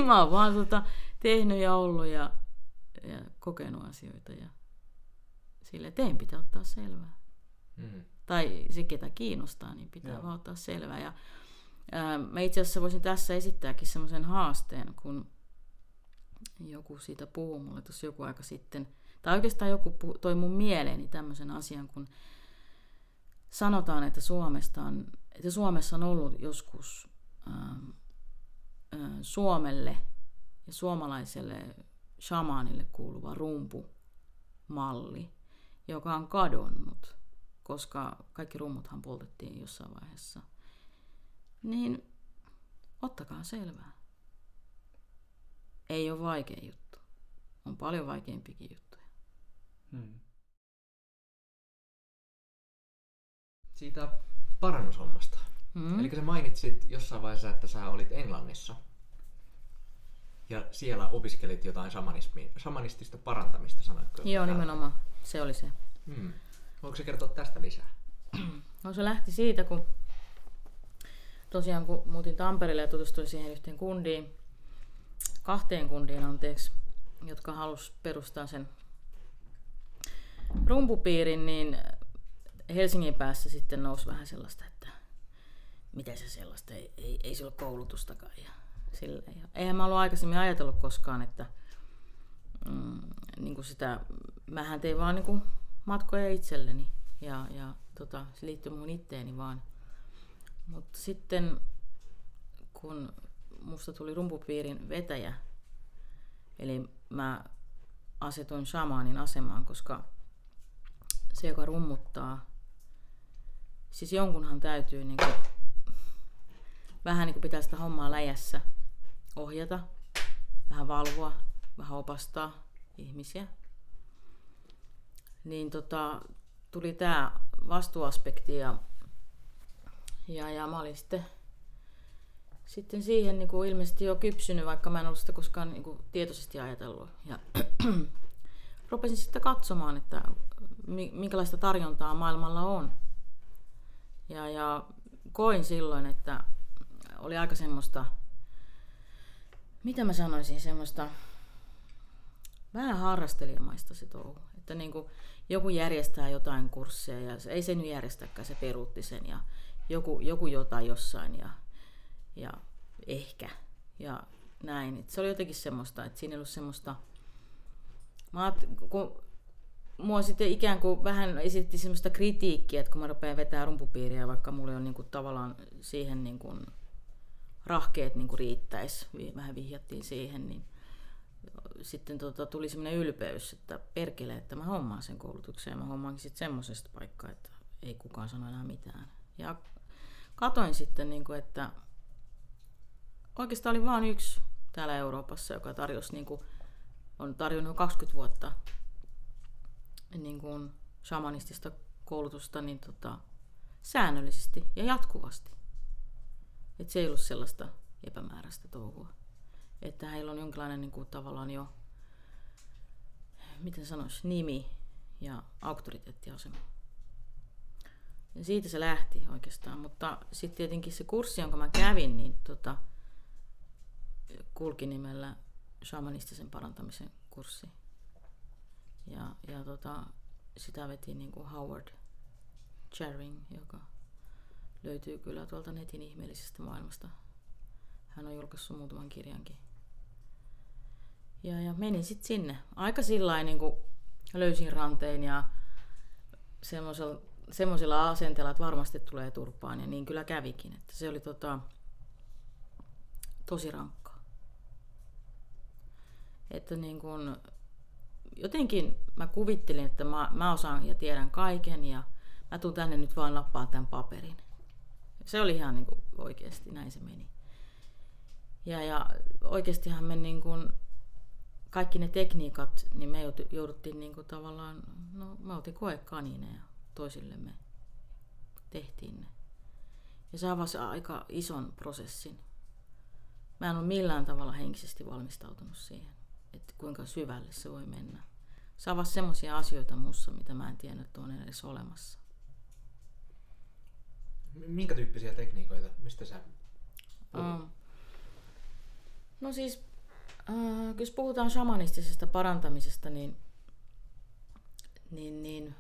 mä oon vaan tehnyt ja ollut ja kokenut asioita ja sille teidän pitää ottaa selvää. Tai se, ketä kiinnostaa, niin pitää vaan ottaa selvää. Ja mä itse asiassa voisin tässä esittääkin semmoisen haasteen, kun joku siitä puhui mulle tuossa joku aika sitten, tai oikeastaan joku toi mun mieleeni tämmöisen asian, kun sanotaan, että Suomessa on ollut joskus Suomelle ja suomalaiselle shamaanille kuuluva rumpumalli, joka on kadonnut, koska kaikki rummuthan poltettiin jossain vaiheessa. Niin ottakaa selvää. Ei ole vaikea juttu. On paljon vaikeampikin juttuja. Siitä parannushommasta. Eli sä mainitsit jossain vaiheessa, että sä olit Englannissa. Ja siellä opiskelit jotain shamanistista parantamista, sanoitko? Joo, nimenomaan. Se oli se. Voiko se kertoa tästä lisää? No se lähti siitä, kun tosiaan kun muutin Tampereelle ja tutustuin siihen yhteen kahteen kundiin, jotka halusi perustaa sen rumpupiirin, niin Helsingin päässä sitten nousi vähän sellaista, että mitä se sellaista, ei sillä ole koulutustakaan. Ja eihän mä ollut aikaisemmin ajatellut koskaan, että niin sitä, mähän tein vaan niin matkoja itselleni ja se liittyy mun itteeni vaan. Mutta sitten kun musta tuli rumpupiirin vetäjä, eli mä asetuin shamaanin asemaan, koska se, joka rummuttaa, siis jonkunhan täytyy niin kuin, vähän niin kuin pitää sitä hommaa läjässä, ohjata, vähän valvoa, vähän opastaa ihmisiä. Niin tuli tää vastuuaspekti ja mä olin sitten siihen niin kuin ilmeisesti jo kypsynyt, vaikka mä en ollut sitä koskaan niin kuin tietoisesti ajatellut. Ja rupesin sitten katsomaan, että minkälaista tarjontaa maailmalla on. Ja koin silloin, että oli aika semmoista, mitä mä sanoisin, semmoista vähän harrastelijamaista se touhu. Että niin kuin joku järjestää jotain kursseja ja ei se nyt järjestäkään, se peruutti sen ja joku jotain jossain ja ehkä ja näin. Et se oli jotenkin semmoista, että siinä ei ollut semmoista, kun mua sitten ikään kuin vähän esitti semmoista kritiikkiä, että kun mä rupean vetämään rumpupiiriä, vaikka mulla on niin kuin tavallaan siihen niin kuin rahkeet niin kuin riittäisi, vähän vihjattiin siihen, niin sitten tuli semmoinen ylpeys, että perkele, että mä hommaan sen koulutuksen ja mä hommaankin sitten semmoisesta paikkaa, että ei kukaan sano enää mitään. Ja katoin sitten, niin kuin, että oikeastaan oli vain yksi täällä Euroopassa, joka tarjosi, niin kuin, on tarjonnut 20 vuotta niin kuin shamanistista koulutusta niin säännöllisesti ja jatkuvasti. Että se ei ollut sellaista epämääräistä touhua. Että heillä on jonkinlainen niin kuin, tavallaan jo, miten sanoisi, nimi ja auktoriteettiasema. Ja siitä se lähti oikeastaan, mutta sitten tietenkin se kurssi, jonka mä kävin, niin kulki nimellä shamanistisen parantamisen kurssi. Ja sitä veti niin kuin Howard Charing, joka löytyy kyllä tuolta netin ihmeellisestä maailmasta. Hän on julkaissut muutaman kirjankin. Ja menin sitten sinne. Aika sillain niin kuin löysin rantein ja semmoisella asenteella, että varmasti tulee turpaan. Ja niin kyllä kävikin. Että se oli tosi rankkaa. Että niin kuin, jotenkin mä kuvittelin, että mä osaan ja tiedän kaiken ja mä tuun tänne nyt vaan nappaan tämän paperin. Se oli ihan niin kuin oikeasti, näin se meni. Ja oikeastihan me niin kuin, kaikki ne tekniikat, niin me jouduttiin niin kuin tavallaan, no me oltiin koekanineja toisillemme. Tehtiin ne. Ja se avasi aika ison prosessin. Mä en ole millään tavalla henkisesti valmistautunut siihen, että kuinka syvälle se voi mennä. Se avasi semmoisia asioita mussa, mitä mä en tiennyt, että on edes olemassa. Minkä tyyppisiä tekniikoita? Mistä sä puhut? No siis, jos puhutaan shamanistisesta parantamisesta, niin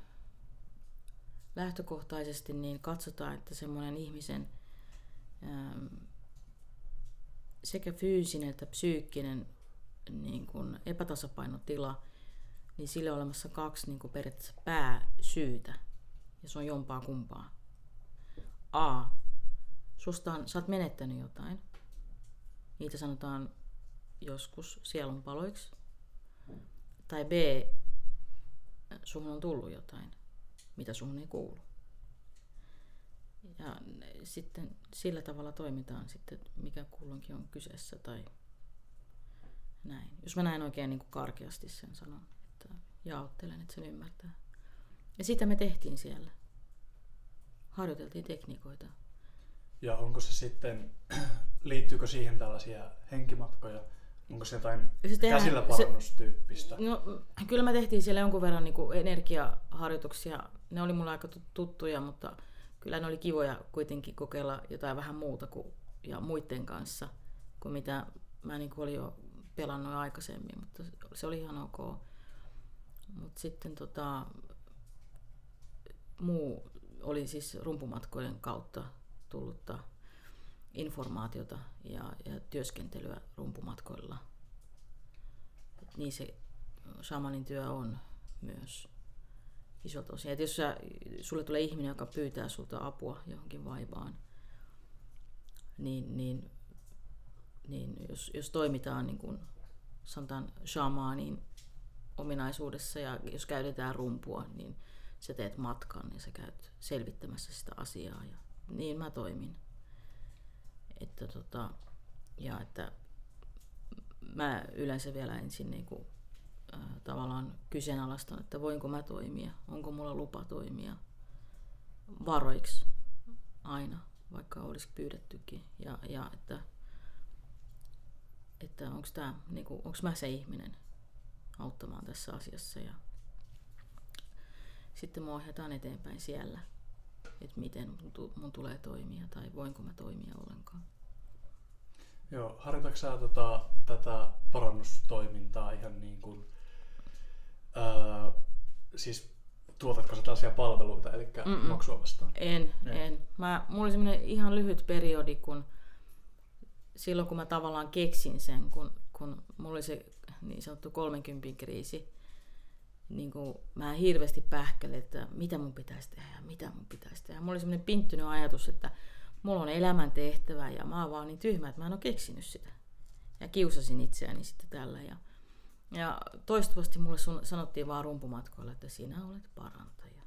lähtökohtaisesti niin katsotaan, että semmoinen ihmisen sekä fyysinen että psyykkinen niin kuin epätasapainotila, niin sillä on olemassa 2 niin kuin periaatteessa pääsyytä, ja se on jompaa kumpaa. A. Sä oot menettänyt jotain. Niitä sanotaan joskus sielunpaloiksi. Tai B, suhun on tullut jotain, mitä suhun ei kuulu. Ja sitten sillä tavalla toimitaan sitten, mikä kulloinkin on kyseessä tai näin. Jos mä näin oikein niin kuin karkeasti sen sanon, että jaottelen, että sen ymmärtää. Ja sitä me tehtiin siellä. Harjoiteltiin tekniikoita. Ja onko se sitten, liittyykö siihen tällaisia henkimatkoja? Onko se jotain käsillä parannustyyppistä? No, kyllä me tehtiin siellä jonkun verran niin kuin energiaharjoituksia. Ne oli mulle aika tuttuja, mutta kyllä ne oli kivoja kuitenkin kokeilla jotain vähän muuta ja muiden kanssa, kuin mitä mä niin kuin olin jo pelannut aikaisemmin, mutta se oli ihan ok. Mutta sitten muu oli siis rumpumatkojen kautta tullutta informaatiota ja työskentelyä rumpumatkoilla. Niin se shamanin työ on myös isolta osin. Et jos sulle tulee ihminen, joka pyytää sulta apua johonkin vaivaan, niin jos toimitaan niin kuin sanotaan shamanin ominaisuudessa ja jos käytetään rumpua, niin sä teet matkan ja sä käyt selvittämässä sitä asiaa. Ja niin mä toimin. Että mä yleensä vielä ensin niinku, tavallaan kyseenalaistan, että voinko mä toimia, onko mulla lupa toimia varoiksi aina, vaikka olisi pyydettykin. Ja että onko mä se ihminen auttamaan tässä asiassa. Ja sitten mua ohjataan eteenpäin siellä, että miten mun tulee toimia tai voinko mä toimia ollenkaan. Joo, harjoitatko sä tätä parannustoimintaa ihan niin kuin, siis tuotatko sä tällaisia palveluita, eli maksua vastaan? En. Mulla oli semmoinen ihan lyhyt periodi, silloin kun mä tavallaan keksin sen, kun mulla oli se niin sanottu 30 kriisi, niin kuin mä hirveästi pähkälin, että mitä mun pitäisi tehdä. Mulla oli semmoinen pinttynyt ajatus, että mulla on elämän tehtävä ja mä oon vaan niin tyhmä, että mä en ole keksinyt sitä. Ja kiusasin itseäni sitten tällä. Ja toistuvasti mulle sanottiin vaan rumpumatkoilla, että sinä olet parantaja.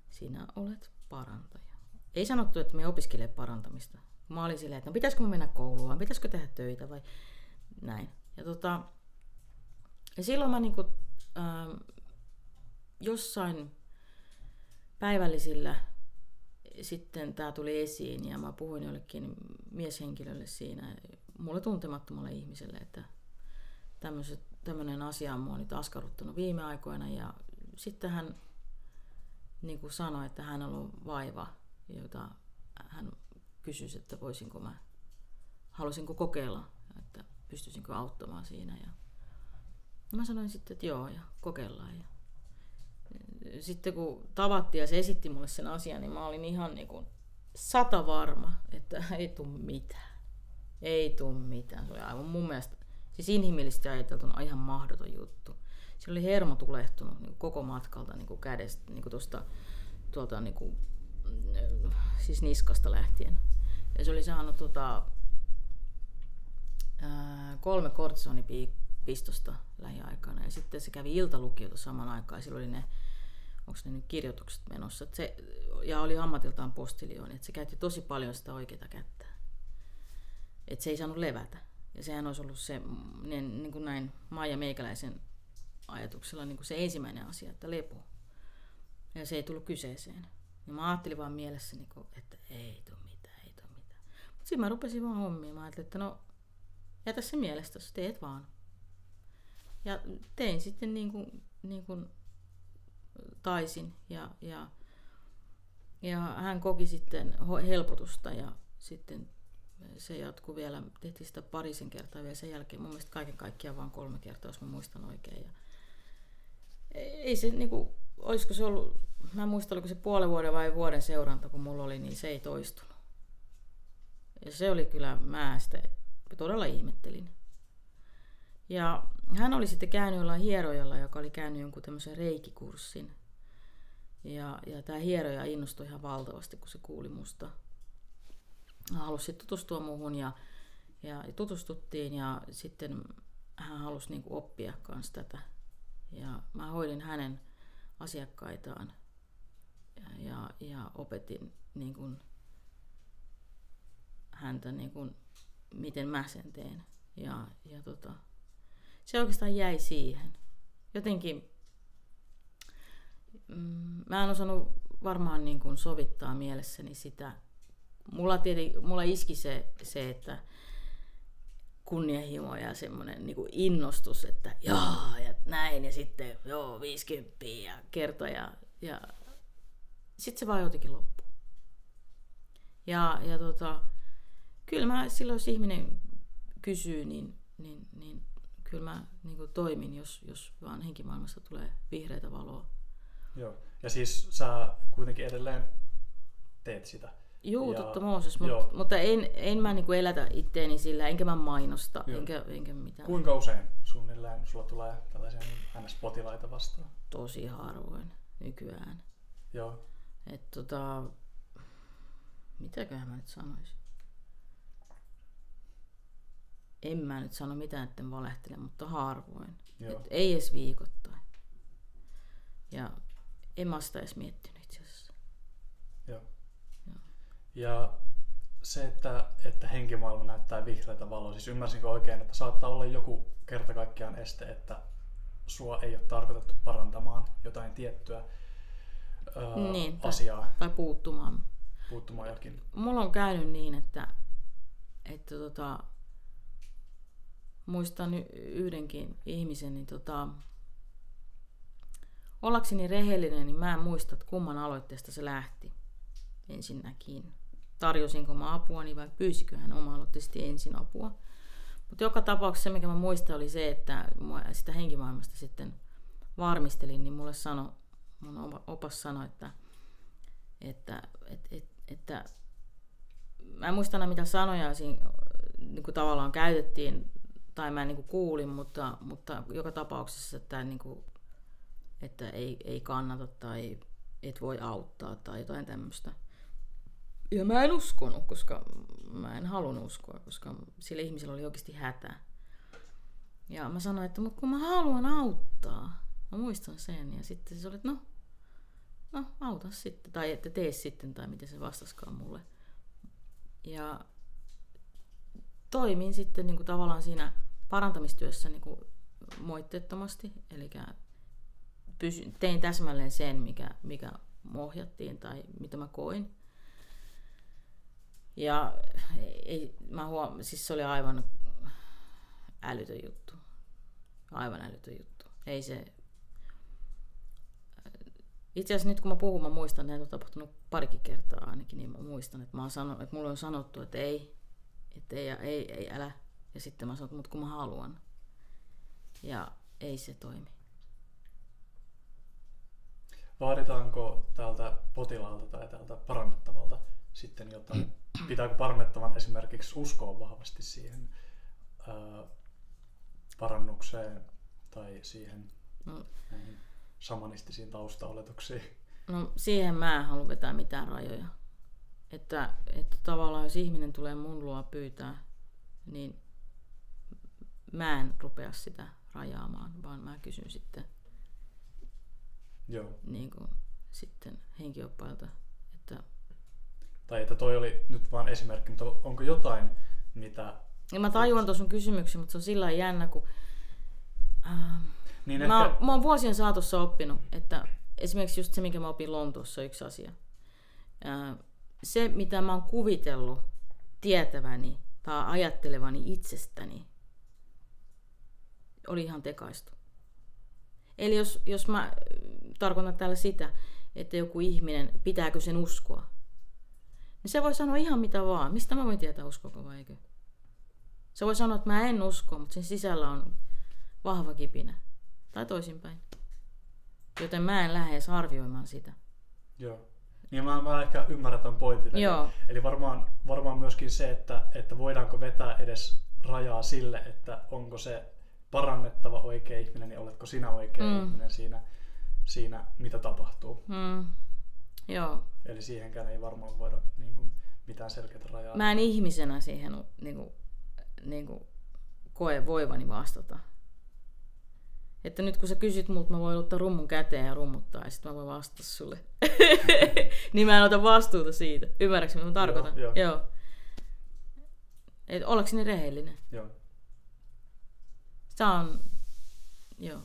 Sinä olet parantaja. Ei sanottu, että me opiskelee parantamista. Mä olin silleen, että no, pitäisikö mä mennä kouluun vai pitäisikö tehdä töitä vai näin. Ja silloin mä niinku, jossain päivällisillä sitten tää tuli esiin ja mä puhuin jollekin mieshenkilölle siinä, mulle tuntemattomalle ihmiselle, että tämmöinen asia on mua nyt askarruttanut viime aikoina ja sitten hän niin kuin sanoi, että hän on ollut vaiva, jota hän kysyisi, että haluaisinko kokeilla, että pystyisinkö auttamaan siinä ja mä sanoin sitten, että joo ja kokeillaan. Ja sitten kun tavattiin ja se esitti mulle sen asian, niin mä olin ihan niin kuin 100% varma, että ei tule mitään. Ei tule mitään. Se oli aivan mun mielestä, siis inhimillisesti ajateltuna ihan mahdoton juttu. Siinä oli hermo tulehtunut niin koko matkalta niin kädestä, niin tuolta niin siis niskasta lähtien. Ja se oli saanut 3 kortisonipistosta lähiaikana. Ja sitten se kävi iltalukiota saman aikaan. Silloin oli onko ne nyt kirjoitukset menossa. Ja oli ammatiltaan postiljooni. Että se käytti tosi paljon sitä oikeaa kättä. Että se ei saanut levätä. Ja sehän olisi ollut se, niin kuin näin Maija Meikäläisen ajatuksella niin kuin se ensimmäinen asia, että lepo. Ja se ei tullut kyseeseen. Ja mä ajattelin vaan mielessäni, että ei tule mitään. Mutta sitten mä rupesin vaan hommiin. Mä ajattelin, että no jätä se mielestä, teet vaan. Ja tein sitten niin kuin taisin. Ja hän koki sitten helpotusta ja sitten se jatkui vielä, tehtiin sitä parisen kertaa vielä sen jälkeen. Mun mielestä kaiken kaikkiaan vaan 3 kertaa, jos mä muistan oikein. Ja ei se niinku, olisiko se ollut, mä en muista, oliko se puolen vuoden vai vuoden seuranta, kun mulla oli, niin se ei toistunut. Ja se oli kyllä, mä sitä todella ihmettelin. Ja hän oli sitten käynyt jollain hierojalla, joka oli käynyt jonkun tämmöisen reikikurssin. Ja tämä hieroja innostui ihan valtavasti, kun se kuuli musta. Hän halusi tutustua muuhun ja Ja tutustuttiin ja sitten hän halusi niin kuin oppia kans tätä. Ja mä hoidin hänen asiakkaitaan ja opetin niin kuin häntä, niin kuin, miten mä sen teen. Ja se oikeastaan jäi siihen. Jotenkin mä en osannut varmaan niin kuin sovittaa mielessäni sitä. Mulla iski se että kunnianhimo ja semmoinen niin kuin innostus, että jaa ja näin ja sitten 50 ja kerta ja sitten se vaan jotenkin loppuu. Ja kyllä mä silloin, jos ihminen kysyy, niin kyllä mä niin kuin toimin, jos vaan henkimaailmasta tulee vihreätä valoa. Joo. Ja siis sä kuitenkin edelleen teet sitä. Joo, totta Mooses, mutta en mä niinku elätä itteeni sillä, enkä mä mainosta, enkä mitään. Kuinka usein suunnilleen sulla tulee tällaisia NS-potilaita vastaan? Tosi harvoin nykyään. Joo. Mitäköhän mä nyt sanoisin? En mä nyt sano mitään, etten valehtele, mutta harvoin. Ei edes viikoittain. Ja en mä sitä edes miettinyt itse asiassa. Joo. Ja se, että henkimaailma näyttää vihreätä valoa, siis ymmärsinkö oikein, että saattaa olla joku kerta kaikkiaan este, että sua ei ole tarkoitettu parantamaan jotain tiettyä asiaa. Tai puuttumaan. Puuttumaan jokin. Mulla on käynyt niin, että muistan yhdenkin ihmisen, niin ollakseni rehellinen, niin mä en muista, että kumman aloitteesta se lähti ensinnäkin. Tarjosinko mä apuani vai pyysikö hän oma-aloitteisesti ensin apua. Mutta joka tapauksessa se, mikä mä muistan, oli se, että sitä henkimaailmasta sitten varmistelin, niin mulle mun opas sanoi, että mä en muista aina mitä sanoja siinä niin kuin tavallaan käytettiin, tai mä niin kuin kuulin, mutta joka tapauksessa, että ei kannata tai et voi auttaa tai jotain tämmöistä. Ja mä en uskonut, koska mä en halunnut uskoa, koska sillä ihmisellä oli oikeasti hätä. Ja mä sanoin, että mutta kun mä haluan auttaa, mä muistan sen. Ja sitten se oli, että no auta sitten, tai että tee sitten, tai miten se vastaskaan mulle. Ja toimin sitten niin kuin tavallaan siinä parantamistyössä niin kuin moitteettomasti, eli tein täsmälleen sen, mikä ohjattiin tai mitä mä koin. Ja siis se oli aivan älytön juttu. Aivan älytön juttu. Ei se... Itse asiassa nyt kun mä puhun, mä muistan, että näitä on tapahtunut parikin kertaa ainakin, niin mä muistan, että mulle on sanottu, että ei, älä. Ja sitten mä sanon, mutta kun mä haluan. Ja ei se toimi. Vaaditaanko tältä potilaalta tai tältä parannettavalta sitten jotain? Pitääkö parannettavan esimerkiksi uskoa vahvasti siihen parannukseen tai siihen näihin shamanistisiin taustaoletuksiin? No siihen mä en halua vetää mitään rajoja. Että tavallaan jos ihminen tulee mun luo pyytää, niin mä en rupea sitä rajaamaan, vaan mä kysyn sitten, niin kuin, sitten henkioppailta, että... Tai että toi oli nyt vaan esimerkki, mutta onko jotain, mitä... Ja mä tajuan tuon sun kysymyksen, mutta se on sillä lailla jännä, kun... Niin mä oon vuosien saatossa oppinut, että esimerkiksi just se, minkä mä opin Lontoossa, on yksi asia. Se, mitä mä oon kuvitellut tietäväni tai ajattelevani itsestäni, oli ihan tekaistu. Eli jos mä tarkoitan täällä sitä, että joku ihminen, pitääkö sen uskoa, niin se voi sanoa ihan mitä vaan. Mistä mä voin tietää, uskoko vai eikö? Se voi sanoa, että mä en usko, mutta sen sisällä on vahva kipinä. Tai toisinpäin. Joten mä en lähde edes arvioimaan sitä. Joo. Niin mä ehkä ymmärrän tämän pointin. Eli varmaan myöskin se, että voidaanko vetää edes rajaa sille, että onko se parannettava oikea ihminen, niin oletko sinä oikea ihminen siinä, mitä tapahtuu. Joo. Eli siihenkään ei varmaan voida niin kuin, mitään selkeää rajaa. Mä en ihmisenä siihen niin kuin, niinku koe voivani vastata. Että nyt kun sä kysyt multa, mä voin ottaa rummun käteen ja rummuttaa ja sit mä voin vastata sulle. Niin mä en ota vastuuta siitä. Ymmärrätkö, mitä mä tarkoitan? Joo. Et ollakseni rehellinen. Joo. Tää on... Joo.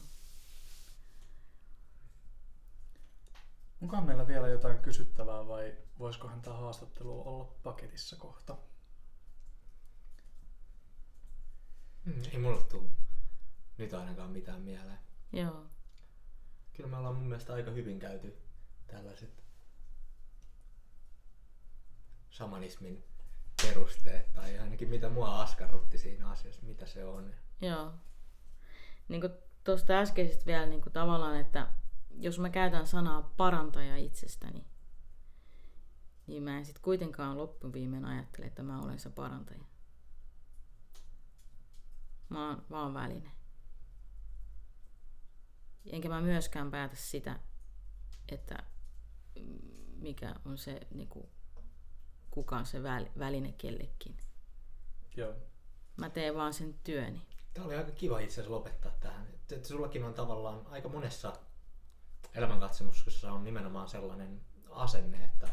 Onkohan meillä vielä jotain kysyttävää vai voisikohan tämä haastattelu olla paketissa kohta? Ei mulle tule nyt ainakaan mitään mieleen. Joo. Kyllä me ollaan mun mielestä aika hyvin käyty tällaiset shamanismin perusteet, tai ainakin mitä mua askarrutti siinä asiassa, mitä se on. Joo. Niin kuin tuosta äskeisestä vielä niin kuin tavallaan, että jos mä käytän sanaa parantaja itsestäni, niin mä en sit kuitenkaan loppuviimein ajattele, että mä olen se parantaja. Mä oon vaan väline. Enkä mä myöskään päätä sitä, että mikä on se, niin kuin, kuka on se väline kellekin. Joo. Mä teen vaan sen työni. Tää oli aika kiva itse asiassa lopettaa tähän. Että sullakin on tavallaan aika monessa elämänkatsomuksessa on nimenomaan sellainen asenne, että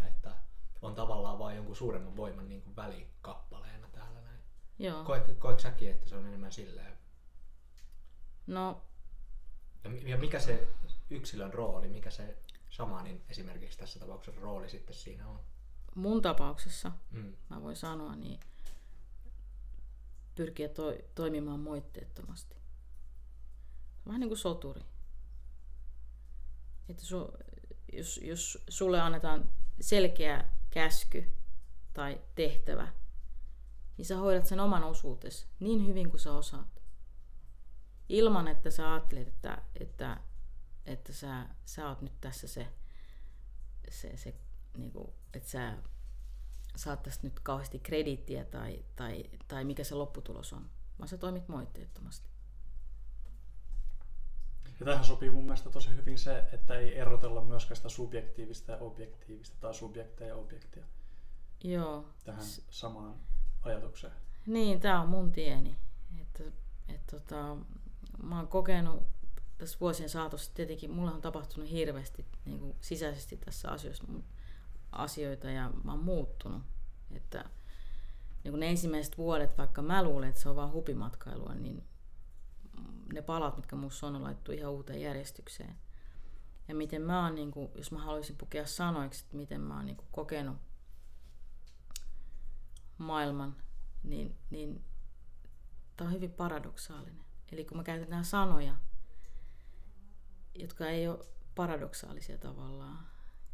on tavallaan vain jonkun suuremman voiman niin kuin välikappaleena täällä näin. Joo. Koetko säkin, että se on enemmän silleen? No. Ja mikä se yksilön rooli, mikä se shamanin esimerkiksi tässä tapauksessa rooli sitten siinä on? Mun tapauksessa, mä voin sanoa, niin pyrkiä toimimaan moitteettomasti. Vähän niin kuin soturi. Että jos sulle annetaan selkeä käsky tai tehtävä, niin sä hoidat sen oman osuutesi niin hyvin kuin sä osaat. Ilman, että sä ajattelet, että sä oot nyt tässä se niin kuin, että sä saat tästä nyt kauheasti krediittiä tai mikä se lopputulos on, vaan sä toimit moitteettomasti. Ja tähän sopii mun mielestä tosi hyvin se, että ei erotella myöskään sitä subjektiivista ja objektiivista tai subjektia ja objektia. Joo. Tähän samaan ajatukseen. Niin, tää on mun tieni. Mä oon kokenut tässä vuosien saatossa, tietenkin mulla on tapahtunut hirveästi niin kuin sisäisesti tässä asioita ja mä oon muuttunut. Että niin kuin ne ensimmäiset vuodet, vaikka mä luulen, että se on vaan hupimatkailua, niin ne palat, mitkä musta on laittu ihan uuteen järjestykseen. Ja miten mä oon, niin kuin, jos mä haluaisin pukea sanoiksi, että miten mä oon niin kuin kokenut maailman, niin tää on hyvin paradoksaalinen. Eli kun mä käytetään sanoja, jotka ei ole paradoksaalisia tavallaan,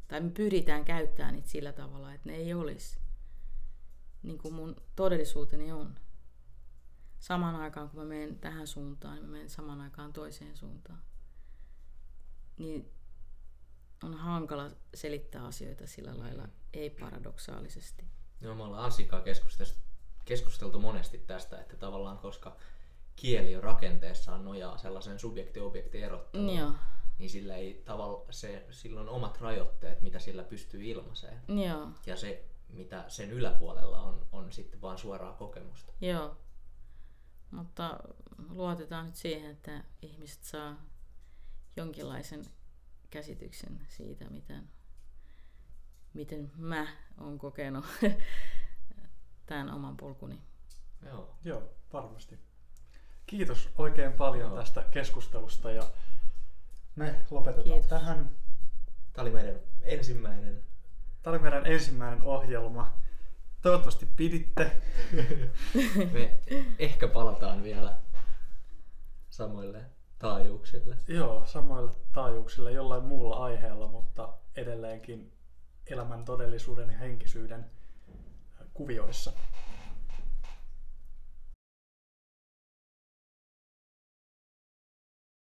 tai me pyritään käyttämään niitä sillä tavalla, että ne ei olisi niin kuin mun todellisuuteni on. Samaan aikaan, kun mä menen tähän suuntaan, niin mä menen samaan aikaan toiseen suuntaan. Niin on hankala selittää asioita sillä lailla, ei paradoksaalisesti. No, me ollaan Anssikaan keskusteltu monesti tästä, että tavallaan koska kieli jo rakenteessaan nojaa sellaisen subjekti-objekti erotteluun, niin sillä ei sillä on omat rajoitteet, mitä sillä pystyy ilmaiseen. Joo. Ja se, mitä sen yläpuolella on sitten vaan suoraa kokemusta. Joo. Mutta luotetaan nyt siihen, että ihmiset saa jonkinlaisen käsityksen siitä, miten mä oon kokenut tämän oman polkuni. Joo, varmasti. Kiitos oikein paljon tästä keskustelusta ja me lopetetaan tähän. Tämä oli meidän ensimmäinen ohjelma. Toivottavasti piditte. Me ehkä palataan vielä samoille taajuuksille. Joo, samoille taajuuksille jollain muulla aiheella, mutta edelleenkin elämän todellisuuden ja henkisyyden kuvioissa.